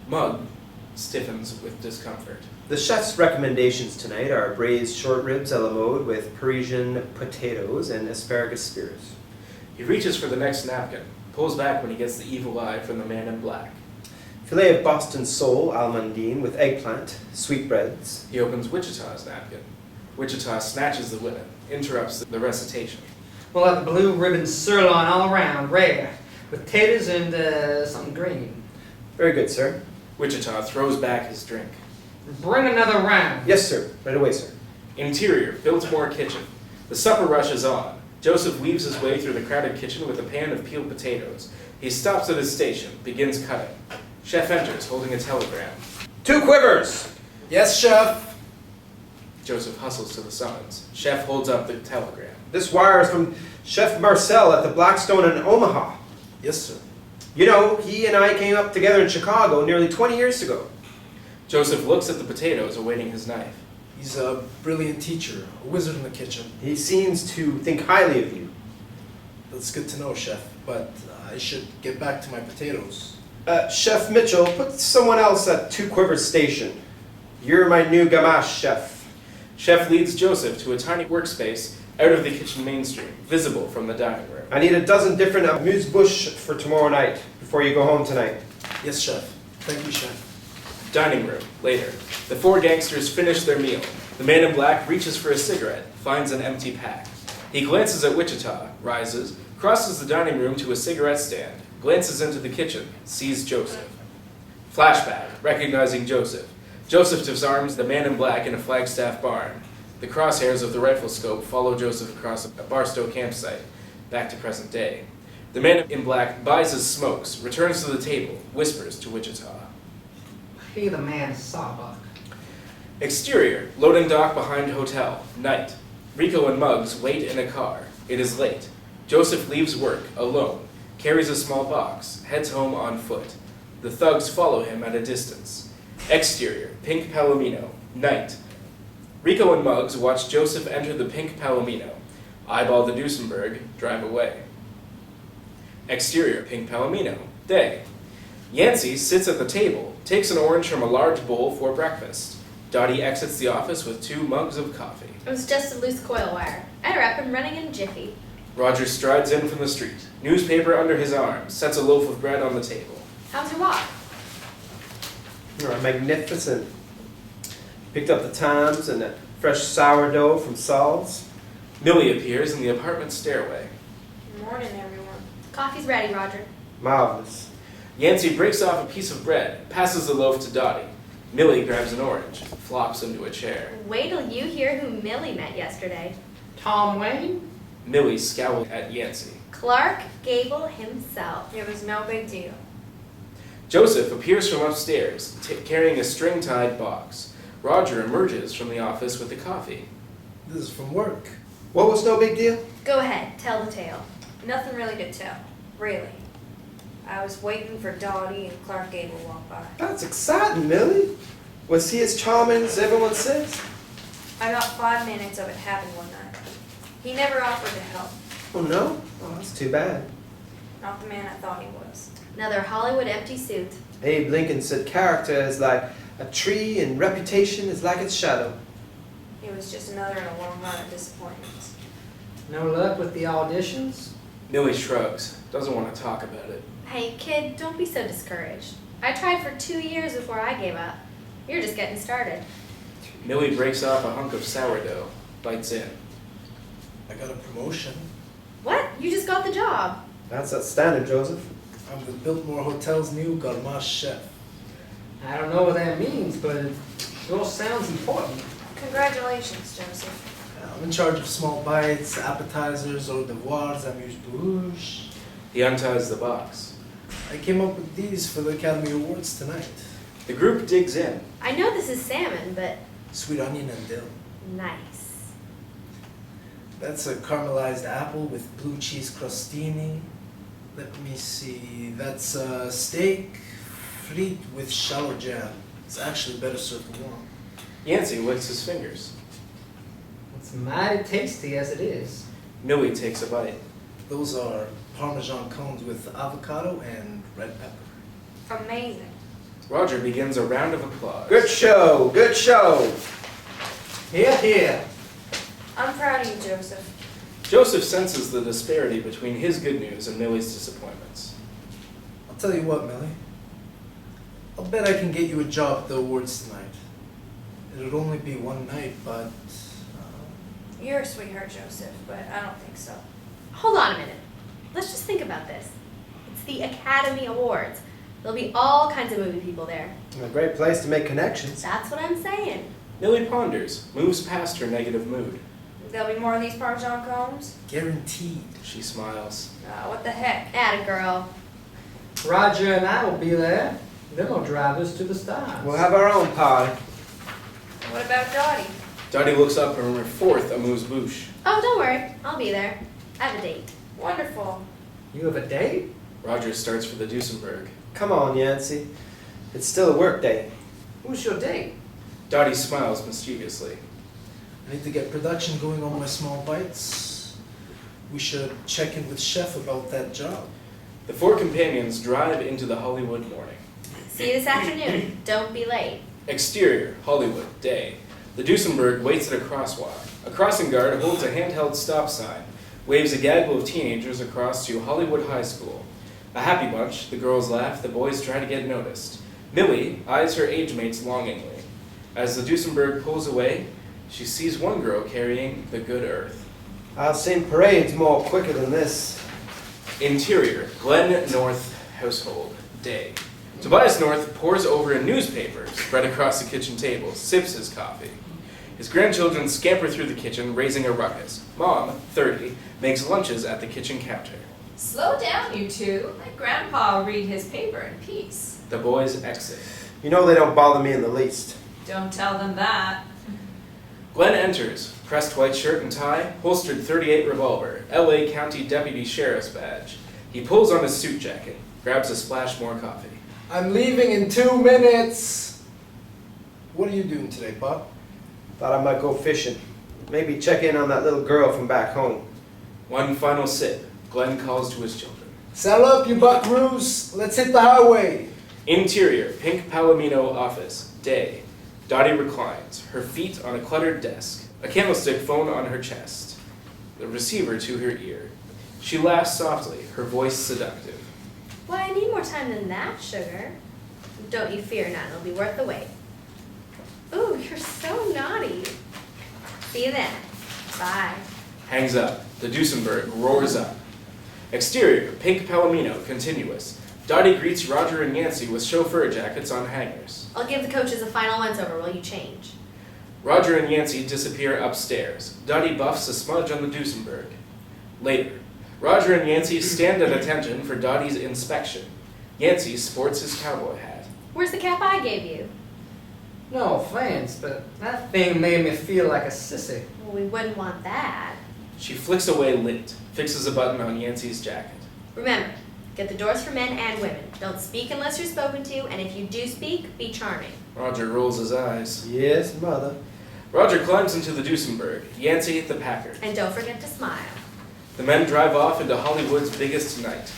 Mug stiffens with discomfort. The chef's recommendations tonight are braised short ribs a la mode with Parisian potatoes and asparagus spears. He reaches for the next napkin, pulls back when he gets the evil eye from the man in black. Filet of Boston sole almondine with eggplant, sweetbreads. He opens Wichita's napkin. Wichita snatches the linen, interrupts the recitation. We'll have the blue ribbon sirloin all around, rare, with taters and something green. Very good, sir. Wichita throws back his drink. Bring another round. Yes, sir. Right away, sir. Interior, Biltmore kitchen. The supper rush is on. Joseph weaves his way through the crowded kitchen with a pan of peeled potatoes. He stops at his station, begins cutting. Chef enters, holding a telegram. 2 quivers! Yes, chef. Joseph hustles to the summons. Chef holds up the telegram. This wire is from Chef Marcel at the Blackstone in Omaha. Yes, sir. You know, he and I came up together in Chicago nearly 20 years ago. Joseph looks at the potatoes, awaiting his knife. He's a brilliant teacher, a wizard in the kitchen. He seems to think highly of you. That's good to know, chef. But I should get back to my potatoes. Chef Mitchell, put someone else at 2 quivers station. You're my new gamache chef. Chef leads Joseph to a tiny workspace out of the kitchen mainstream, visible from the dining room. I need a dozen different amuse-bouche for tomorrow night, before you go home tonight. Yes, chef. Thank you, chef. Dining room, later. The 4 gangsters finish their meal. The man in black reaches for a cigarette, finds an empty pack. He glances at Wichita, rises, crosses the dining room to a cigarette stand, glances into the kitchen, sees Joseph. Flashback, recognizing Joseph. Joseph disarms the man in black in a Flagstaff barn. The crosshairs of the rifle scope follow Joseph across a Barstow campsite, back to present day. The man in black buys his smokes, returns to the table, whispers to Wichita. He the man Sawbuck. Exterior, loading dock behind hotel, night. Rico and Muggs wait in a car. It is late. Joseph leaves work, alone, carries a small box, heads home on foot. The thugs follow him at a distance. Exterior, pink Palomino, night. Rico and Muggs watch Joseph enter the pink Palomino, eyeball the Duesenberg, drive away. Exterior, pink Palomino, day. Yancey sits at the table, takes an orange from a large bowl for breakfast. Dottie exits the office with 2 mugs of coffee. It was just a loose coil wire. I'd wrap him running in a jiffy. Roger strides in from the street, newspaper under his arm, sets a loaf of bread on the table. How's your walk? Magnificent. Picked up the Times and that fresh sourdough from Saul's. Millie appears in the apartment stairway. Morning, everyone. Coffee's ready, Roger. Marvelous. Yancey breaks off a piece of bread, passes the loaf to Dottie. Millie grabs an orange, flops into a chair. Wait till you hear who Millie met yesterday. Tom Wayne? Millie scowls at Yancey. Clark Gable himself. It was no big deal. Joseph appears from upstairs, carrying a string-tied box. Roger emerges from the office with the coffee. This is from work. What was no big deal? Go ahead, tell the tale. Nothing really to tell, really. I was waiting for Dottie and Clark Gable walked by. That's exciting, Millie. Was he as charming as everyone says? I got 5 minutes of it happen one night. He never offered to help. Oh, no? Oh, that's too bad. Not the man I thought he was. Another Hollywood empty suit. Abe Lincoln said character is like a tree and reputation is like its shadow. It was just another in a long run of disappointments. No luck with the auditions? Millie shrugs, doesn't want to talk about it. Hey, kid, don't be so discouraged. I tried for 2 years before I gave up. You're just getting started. Millie breaks off a hunk of sourdough, bites in. I got a promotion. What? You just got the job. That's outstanding, Joseph. I'm the Biltmore Hotel's new gourmet chef. I don't know what that means, but it sure sounds important. Congratulations, Joseph. I'm in charge of small bites, appetizers, hors d'oeuvres, amuse-bouche. He unties the box. I came up with these for the Academy Awards tonight. The group digs in. I know this is salmon, but Sweet onion and dill. nice. That's a caramelized apple with blue cheese crostini. Let me see. That's steak frite with shallow jam. It's actually better served warm. Yancey licks his fingers. It's mighty tasty as it is. Millie takes a bite. Those are Parmesan cones with avocado and red pepper. Amazing. Roger begins a round of applause. Good show, good show. Here, here. I'm proud of you, Joseph. Joseph senses the disparity between his good news and Millie's disappointments. I'll tell you what, Millie. I'll bet I can get you a job at the awards tonight. It'll only be one night, but... You're a sweetheart, Joseph, but I don't think so. Hold on a minute. Let's just think about this. It's the Academy Awards. There'll be all kinds of movie people there. A great place to make connections. That's what I'm saying. Millie ponders, moves past her negative mood. There'll be more of these Parmesan cones? guaranteed. She smiles. What the heck? Atta girl. Roger and I will be there. Then we'll drive us to the stars. We'll have our own party. What about Dottie? Dottie looks up from her fourth amuse-bouche. Oh, don't worry. I'll be there. I have a date. Wonderful. You have a date? Roger starts for the Duesenberg. Come on, Yancey. It's still a work day. Who's your date? Dottie smiles mischievously. I need to get production going on my small bites. We should check in with Chef about that job. The four companions drive into the Hollywood morning. See you this afternoon. Don't be late. Exterior, Hollywood, day. The Duesenberg waits at a crosswalk. A crossing guard holds a handheld stop sign, waves a gaggle of teenagers across to Hollywood High School. A happy bunch, the girls laugh, the boys try to get noticed. Millie eyes her age mates longingly. As the Duesenberg pulls away, she sees one girl carrying the good earth. I've seen parades more quicker than this. Interior, Glen North household, day. Tobias North pores over a newspaper spread across the kitchen table, sips his coffee. His grandchildren scamper through the kitchen, raising a ruckus. Mom, 30, makes lunches at the kitchen counter. Slow down, you two. Let Grandpa read his paper in peace. The boys exit. You know they don't bother me in the least. Don't tell them that. Glenn enters, pressed white shirt and tie, holstered .38 revolver, LA County Deputy Sheriff's badge. He pulls on his suit jacket, grabs a splash more coffee. I'm leaving in 2 minutes. What are you doing today, Pop? Thought I might go fishing. Maybe check in on that little girl from back home. One final sip, Glenn calls to his children. Saddle up, you buckaroos. Let's hit the highway. Interior, pink palomino office, day. Dottie reclines, her feet on a cluttered desk, a candlestick phone on her chest, the receiver to her ear. She laughs softly, her voice seductive. Why, I need more time than that, sugar. Don't you fear none. It'll be worth the wait. Ooh, you're so naughty. See you then. Bye. Hangs up. The Duesenberg roars up. Exterior, pink palomino, continuous. Dottie greets Roger and Yancey with chauffeur jackets on hangers. I'll give the coaches a final once-over while you change. Roger and Yancey disappear upstairs. Dottie buffs a smudge on the Duesenberg. Later, Roger and Yancey stand at attention for Dottie's inspection. Yancey sports his cowboy hat. Where's the cap I gave you? No offense, but that thing made me feel like a sissy. Well, we wouldn't want that. She flicks away lint, fixes a button on Yancey's jacket. Remember, get the doors for men and women. Don't speak unless you're spoken to, and if you do speak, be charming. Roger rolls his eyes. Yes, Mother. Roger climbs into the Duesenberg, Yancey the Packard. And don't forget to smile. The men drive off into Hollywood's biggest night.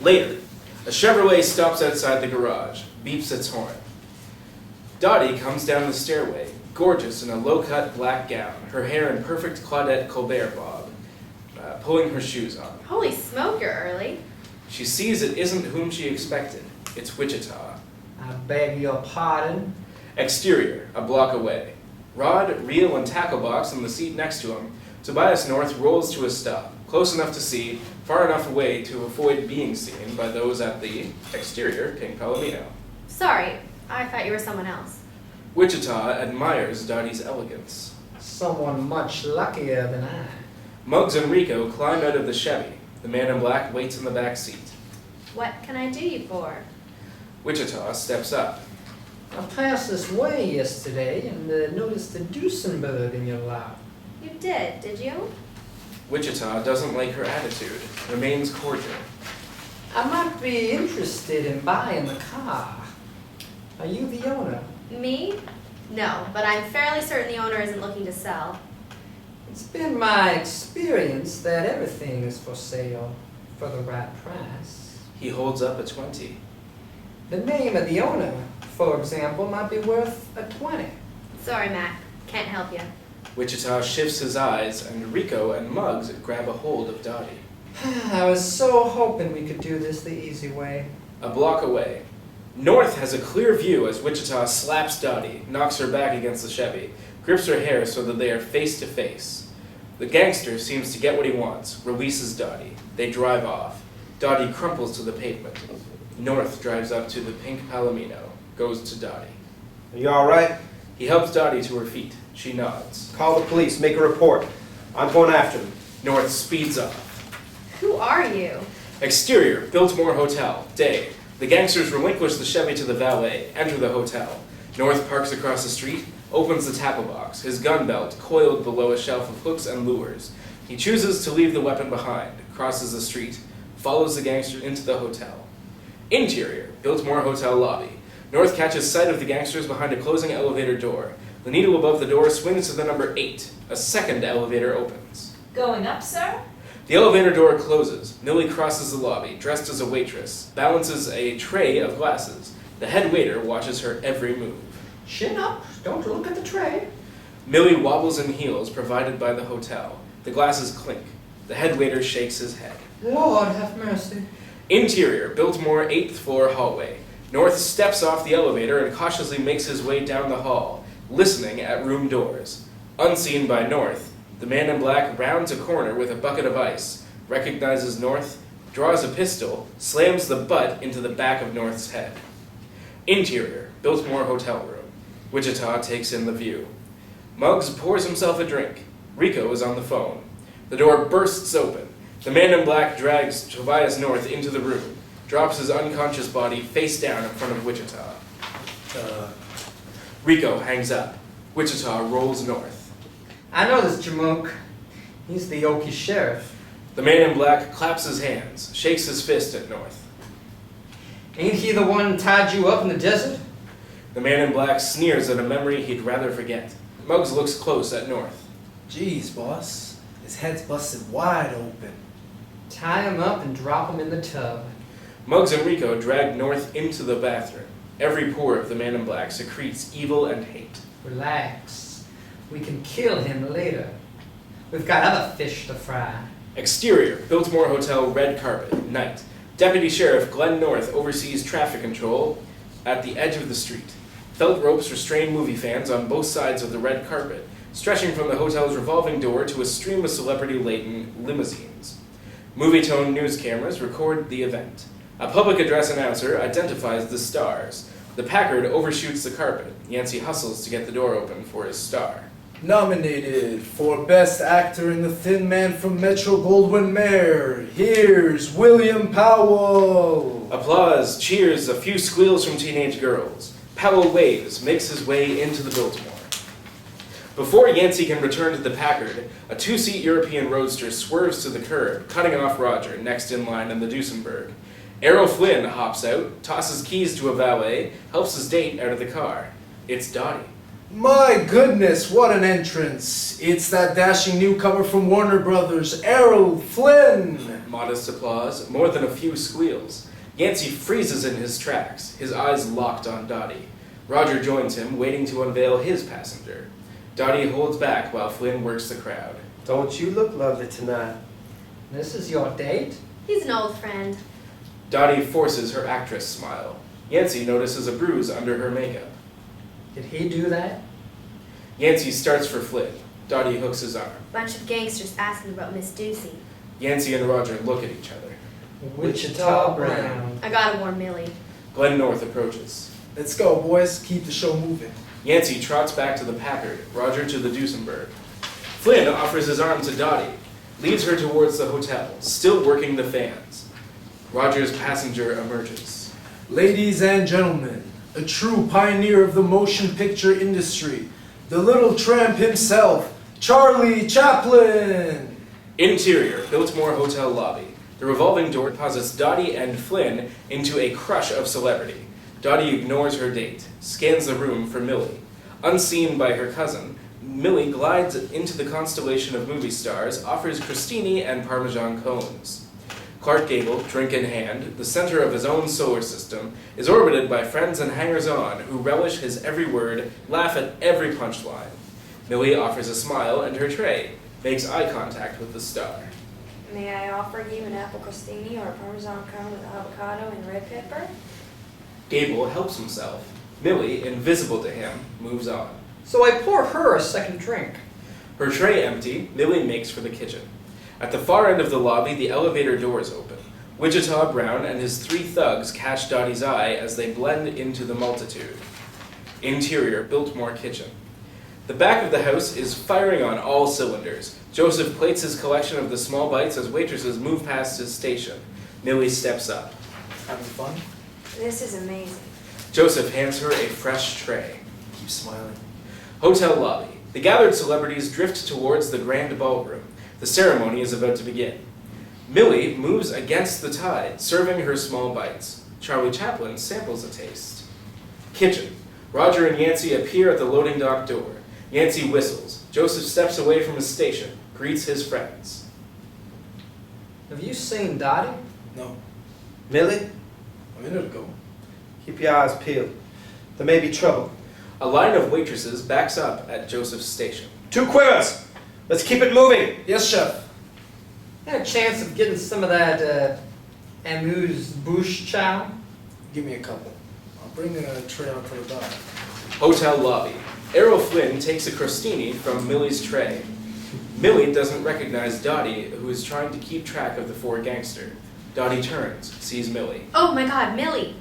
Later, a Chevrolet stops outside the garage, beeps its horn. Dottie comes down the stairway, gorgeous in a low-cut black gown, her hair in perfect Claudette Colbert bob, pulling her shoes on. Holy smoke, you're early. She sees it isn't whom she expected. It's Wichita. I beg your pardon. Exterior, a block away. Rod, reel, and tackle box on the seat next to him. Tobias North rolls to a stop, close enough to see, far enough away to avoid being seen by those at the exterior Pink Palomino. Sorry, I thought you were someone else. Wichita admires Dottie's elegance. Someone much luckier than I. Muggs and Rico climb out of the Chevy. The man in black waits in the back seat. What can I do you for? Wichita steps up. I passed this way yesterday and noticed a Duesenberg in your lap. You did you? Wichita doesn't like her attitude, remains cordial. I might be interested in buying the car. Are you the owner? Me? No, but I'm fairly certain the owner isn't looking to sell. It's been my experience that everything is for sale for the right price. He holds up a 20. The name of the owner, for example, might be worth a 20. Sorry, Mac. Can't help you. Wichita shifts his eyes, and Rico and Muggs grab a hold of Dottie. I was so hoping we could do this the easy way. A block away, North has a clear view as Wichita slaps Dottie, knocks her back against the Chevy, grips her hair so that they are face to face. The gangster seems to get what he wants, releases Dottie. They drive off. Dottie crumples to the pavement. North drives up to the pink Palomino, goes to Dottie. Are you all right? He helps Dottie to her feet. She nods. Call the police. Make a report. I'm going after them. North speeds up. Who are you? Exterior, Biltmore Hotel, day. The gangsters relinquish the Chevy to the valet, enter the hotel. North parks across the street, opens the tackle box, his gun belt coiled below a shelf of hooks and lures. He chooses to leave the weapon behind, crosses the street, follows the gangster into the hotel. Interior, Biltmore Hotel lobby. North catches sight of the gangsters behind a closing elevator door. The needle above the door swings to the number 8. A second elevator opens. Going up, sir? The elevator door closes. Millie crosses the lobby, dressed as a waitress, balances a tray of glasses. The head waiter watches her every move. Chin up. Don't look at the tray. Millie wobbles in heels provided by the hotel. The glasses clink. The head waiter shakes his head. Lord have mercy. Interior, Biltmore 8th floor hallway. North steps off the elevator and cautiously makes his way down the hall, listening at room doors. Unseen by North, the man in black rounds a corner with a bucket of ice, recognizes North, draws a pistol, slams the butt into the back of North's head. Interior, Biltmore hotel room. Wichita takes in the view. Muggs pours himself a drink. Rico is on the phone. The door bursts open. The man in black drags Tobias North into the room, drops his unconscious body face down in front of Wichita. Rico hangs up. Wichita rolls north. I know this Jamoke. He's the Okie sheriff. The man in black claps his hands, shakes his fist at North. Ain't he the one tied you up in the desert? The man in black sneers at a memory he'd rather forget. Muggs looks close at North. Jeez, boss. His head's busted wide open. Tie him up and drop him in the tub. Muggs and Rico drag North into the bathroom. Every pore of the man in black secretes evil and hate. Relax. We can kill him later. We've got other fish to fry. Exterior, Biltmore Hotel red carpet, night. Deputy Sheriff Glenn North oversees traffic control at the edge of the street. Felt ropes restrain movie fans on both sides of the red carpet, stretching from the hotel's revolving door to a stream of celebrity-laden limousines. Movie-tone news cameras record the event. A public address announcer identifies the stars. The Packard overshoots the carpet. Yancey hustles to get the door open for his star. Nominated for Best Actor in The Thin Man from Metro-Goldwyn-Mayer, here's William Powell. Applause, cheers, a few squeals from teenage girls. Powell waves, makes his way into the Biltmore. Before Yancey can return to the Packard, a two-seat European roadster swerves to the curb, cutting off Roger, next in line in the Duesenberg. Errol Flynn hops out, tosses keys to a valet, helps his date out of the car. It's Dottie. My goodness, what an entrance. It's that dashing newcomer from Warner Brothers, Errol Flynn. Modest applause, more than a few squeals. Yancey freezes in his tracks, his eyes locked on Dottie. Roger joins him, waiting to unveil his passenger. Dottie holds back while Flynn works the crowd. Don't you look lovely tonight? This is your date? He's an old friend. Dottie forces her actress smile. Yancey notices a bruise under her makeup. Did he do that? Yancey starts for Flynn. Dottie hooks his arm. Bunch of gangsters asking about Miss Ducey. Yancey and Roger look at each other. Wichita Brown. I gotta warn Millie. Glenn North approaches. Let's go, boys. Keep the show moving. Yancey trots back to the Packard, Roger to the Duesenberg. Flynn offers his arm to Dottie, leads her towards the hotel, still working the fans. Roger's passenger emerges. Ladies and gentlemen, a true pioneer of the motion picture industry, the little tramp himself, Charlie Chaplin. Interior, Biltmore Hotel lobby. The revolving door deposits Dottie and Flynn into a crush of celebrity. Dottie ignores her date, scans the room for Millie. Unseen by her cousin, Millie glides into the constellation of movie stars, offers crostini and Parmesan cones. Clark Gable, drink in hand, the center of his own solar system, is orbited by friends and hangers-on who relish his every word, laugh at every punchline. Millie offers a smile and her tray, makes eye contact with the star. May I offer you an apple crostini or a Parmesan cone with avocado and red pepper? Gable helps himself. Millie, invisible to him, moves on. So I pour her a second drink. Her tray empty, Millie makes for the kitchen. At the far end of the lobby, the elevator doors open. Wichita Brown and his 3 thugs catch Dottie's eye as they blend into the multitude. Interior, Biltmore kitchen. The back of the house is firing on all cylinders. Joseph plates his collection of the small bites as waitresses move past his station. Millie steps up. Having fun? This is amazing. Joseph hands her a fresh tray. Keep smiling. Hotel lobby. The gathered celebrities drift towards the grand ballroom. The ceremony is about to begin. Millie moves against the tide, serving her small bites. Charlie Chaplin samples a taste. Kitchen. Roger and Yancey appear at the loading dock door. Yancey whistles. Joseph steps away from his station, greets his friends. Have you seen Dottie? No. Millie, A minute ago. keep your eyes peeled. There may be trouble. A line of waitresses backs up at Joseph's station. 2 quivers! Let's keep it moving! Yes, chef. Had a chance of getting some of that amuse-bouche chow? Give me a couple. I'll bring a tray out to the dock. Hotel lobby. Errol Flynn takes a crostini from Millie's tray. Millie doesn't recognize Dottie, who is trying to keep track of the 4 gangsters. Dottie turns, sees Millie. Oh my God, Millie!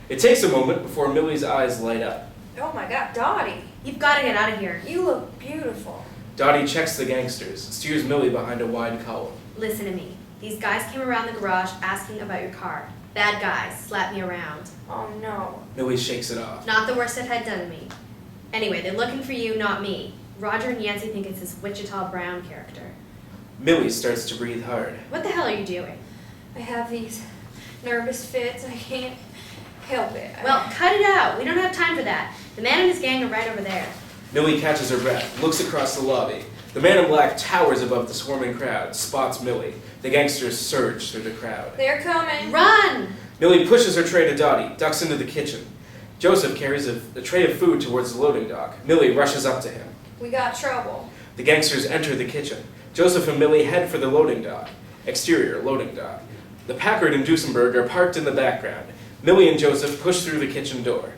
It takes a moment before Millie's eyes light up. Oh my God, Dottie, You've got to get out of here. you look beautiful. Dottie checks the gangsters, steers Millie behind a wide column. Listen to me. These guys came around the garage asking about your car. Bad guys, slapped me around. Oh no. Millie shakes it off. Not the worst they've had done to me. Anyway, they're looking for you, not me. Roger and Yancey think it's this Wichita Brown character. Millie starts to breathe hard. What the hell are you doing? I have these nervous fits. I can't help it. Well, cut it out. We don't have time for that. The man and his gang are right over there. Millie catches her breath, looks across the lobby. The man in black towers above the swarming crowd, spots Millie. The gangsters surge through the crowd. They're coming. Run! Millie pushes her tray to Dottie, ducks into the kitchen. Joseph carries a tray of food towards the loading dock. Millie rushes up to him. We got trouble. The gangsters enter the kitchen. Joseph and Millie head for the loading dock. Exterior, loading dock. The Packard and Duesenberg are parked in the background. Millie and Joseph push through the kitchen door.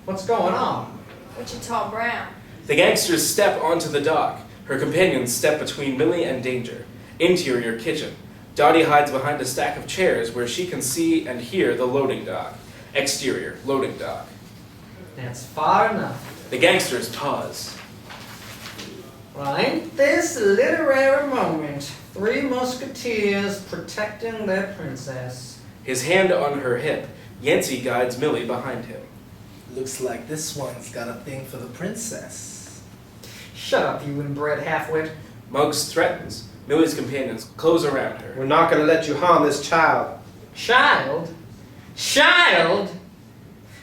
What's going on? Wichita Brown. The gangsters step onto the dock. Her companions step between Millie and danger. Interior kitchen. Dottie hides behind a stack of chairs where she can see and hear the loading dock. Exterior, loading dock. That's far enough. The gangsters pause. Well, ain't this a literary moment? 3 musketeers protecting their princess. His hand on her hip, Yancey guides Millie behind him. Looks like this one's got a thing for the princess. Shut up, you inbred halfwit. Muggs threatens. Millie's companions close around her. We're not going to let you harm this child. Child? Child?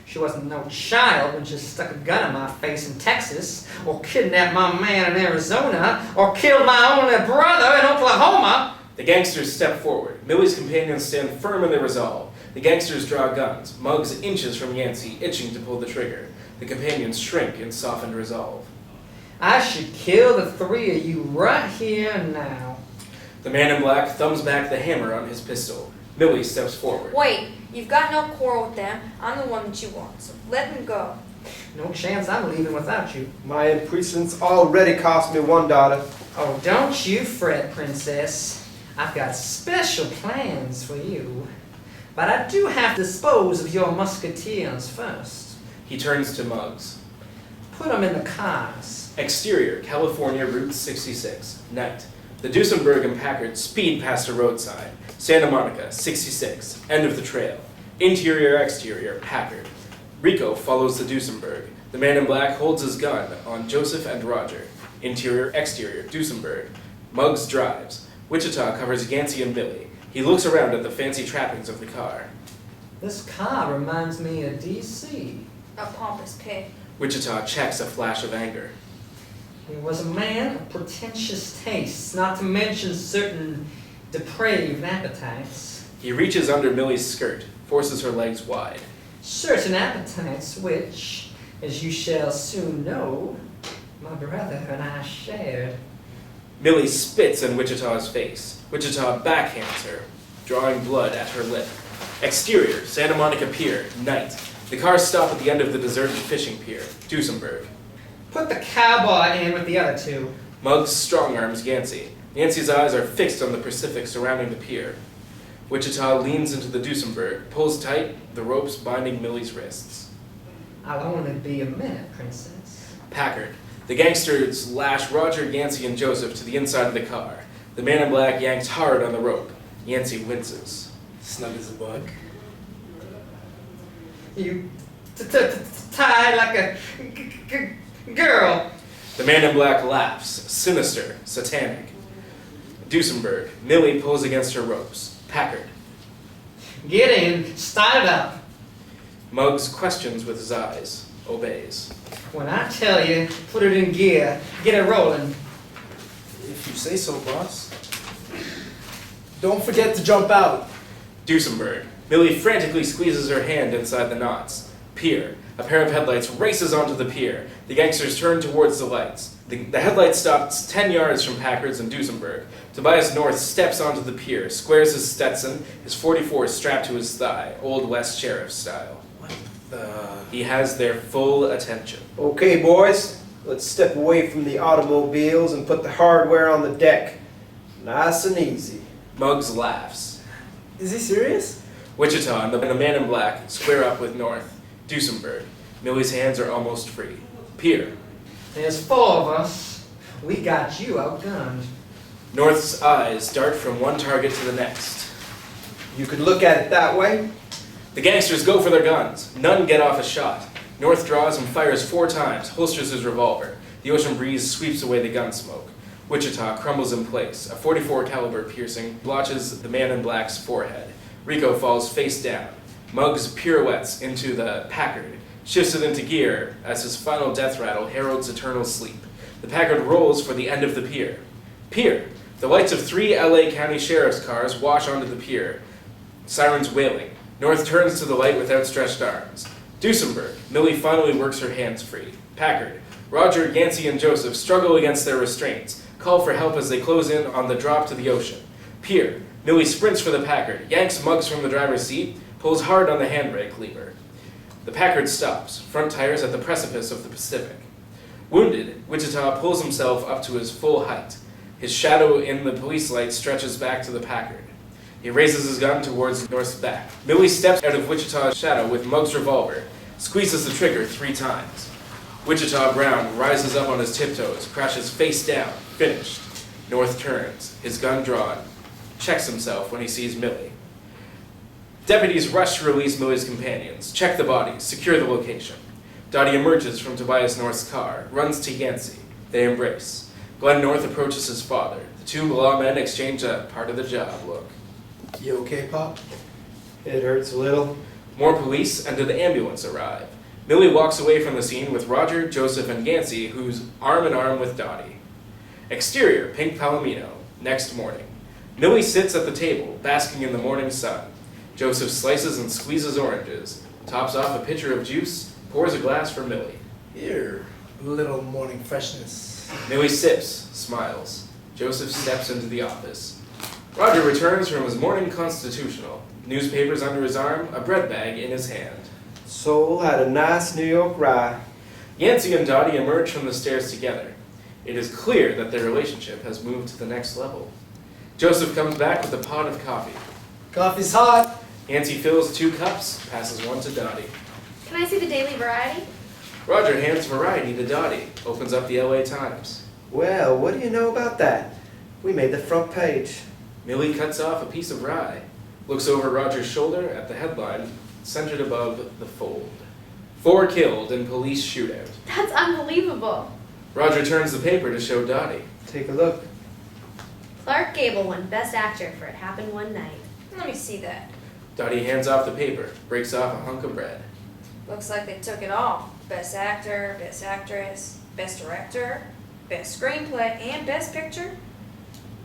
She wasn't no child when she stuck a gun in my face in Texas, or kidnapped my man in Arizona, or killed my only brother in Oklahoma. The gangsters step forward. Millie's companions stand firm in their resolve. The gangsters draw guns. Muggs inches from Yancey, itching to pull the trigger. The companions shrink in softened resolve. I should kill the 3 of you right here and now. The man in black thumbs back the hammer on his pistol. Millie steps forward. Wait, you've got no quarrel with them. I'm the one that you want, so let them go. No chance I'm leaving without you. My imprisonment's already cost me $1. Oh, don't you fret, princess. I've got special plans for you. But I do have to dispose of your musketeers first. He turns to Muggs. Put them in the cars. Exterior, California, Route 66. Night. The Duesenberg and Packard speed past a road sign. Santa Monica, 66. End of the trail. Interior, exterior, Packard. Rico follows the Duesenberg. The man in black holds his gun on Joseph and Roger. Interior, exterior, Duesenberg. Muggs drives. Wichita covers Yancey and Millie. He looks around at the fancy trappings of the car. This car reminds me of D.C. A pompous pig. Wichita checks a flash of anger. He was a man of pretentious tastes, not to mention certain depraved appetites. He reaches under Millie's skirt, forces her legs wide. Certain appetites which, as you shall soon know, my brother and I shared. Millie spits in Wichita's face. Wichita backhands her, drawing blood at her lip. Exterior, Santa Monica Pier, night. The cars stop at the end of the deserted fishing pier, Duesenberg. Put the cowboy in with the other two. Muggs strong-arms Yancey. Yancey's eyes are fixed on the Pacific surrounding the pier. Wichita leans into the Duesenberg, pulls tight, the ropes binding Millie's wrists. I'll only be a minute, princess. Packard. The gangsters lash Roger, Yancey, and Joseph to the inside of the car. The man in black yanks hard on the rope. Yancey winces. Snug as a bug. You tie like a girl. The man in black laughs, sinister, satanic. Duesenberg. Millie pulls against her ropes. Packard. Get in, start it up. Muggs questions with his eyes. Obeys. When I tell you, put it in gear, get it rolling. If you say so, boss. Don't forget to jump out. Duesenberg. Millie frantically squeezes her hand inside the knots. Pier. A pair of headlights races onto the pier. The gangsters turn towards the lights. The headlight stops 10 yards from Packard's and Duesenberg. Tobias North steps onto the pier, squares his Stetson, his .44 strapped to his thigh, Old West Sheriff style. He has their full attention. Okay, boys, let's step away from the automobiles and put the hardware on the deck. Nice and easy. Muggs laughs. Is he serious? Wichita and the man in black square up with North. Duesenberg. Millie's hands are almost free. Pier. There's 4 of us. We got you outgunned. North's eyes dart from one target to the next. You could look at it that way. The gangsters go for their guns. None get off a shot. North draws and fires 4 times, holsters his revolver. The ocean breeze sweeps away the gun smoke. Wichita crumbles in place. A .44 caliber piercing blotches the man in black's forehead. Rico falls face down. Muggs pirouettes into the Packard, shifts it into gear as his final death rattle heralds eternal sleep. The Packard rolls for the end of the pier. Pier. The lights of 3 LA County Sheriff's cars wash onto the pier. Sirens wailing. North turns to the light with outstretched arms. Duesenberg. Millie finally works her hands free. Packard. Roger, Yancey, and Joseph struggle against their restraints, call for help as they close in on the drop to the ocean. Pier. Millie sprints for the Packard, yanks Muggs from the driver's seat, pulls hard on the handbrake lever. The Packard stops, front tires at the precipice of the Pacific. Wounded, Wichita pulls himself up to his full height. His shadow in the police light stretches back to the Packard. He raises his gun towards North's back. Millie steps out of Wichita's shadow with Muggs' revolver, squeezes the trigger 3 times. Wichita Brown rises up on his tiptoes, crashes face down, finished. North turns, his gun drawn, checks himself when he sees Millie. Deputies rush to release Millie's companions, check the bodies, secure the location. Dottie emerges from Tobias North's car, runs to Yancey. They embrace. Glenn North approaches his father. The 2 lawmen exchange a part of the job look. You okay, Pop? It hurts a little. More police and an ambulance arrive. Millie walks away from the scene with Roger, Joseph, and Yancey, who's arm in arm with Dottie. Exterior, pink palomino. Next morning. Millie sits at the table, basking in the morning sun. Joseph slices and squeezes oranges, tops off a pitcher of juice, pours a glass for Millie. Here, a little morning freshness. Millie sips, smiles. Joseph steps into the office. Roger returns from his morning constitutional, newspapers under his arm, a bread bag in his hand. Soul had a nice New York rye. Yancey and Dottie emerge from the stairs together. It is clear that their relationship has moved to the next level. Joseph comes back with a pot of coffee. Coffee's hot. Yancey fills 2 cups, passes one to Dottie. Can I see the daily variety? Roger hands Variety to Dottie, opens up the LA Times. Well, what do you know about that? We made the front page. Millie cuts off a piece of rye, looks over Roger's shoulder at the headline, centered above the fold. 4 killed in police shootout. That's unbelievable. Roger turns the paper to show Dottie. Take a look. Clark Gable won Best Actor for It Happened One Night. Let me see that. Dottie hands off the paper, breaks off a hunk of bread. Looks like they took it all. Best actor, best actress, best director, best screenplay, and best picture.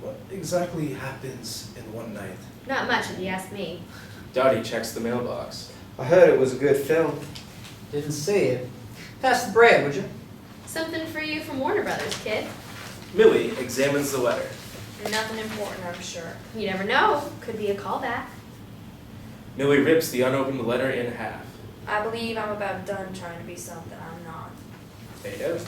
What exactly happens in one night? Not much if you ask me. Dottie checks the mailbox. I heard it was a good film. Didn't see it. Pass the bread, would you? Something for you from Warner Brothers, kid. Millie examines the letter. Nothing important, I'm sure. You never know. Could be a callback. Millie rips the unopened letter in half. I believe I'm about done trying to be something I'm not. Fade out.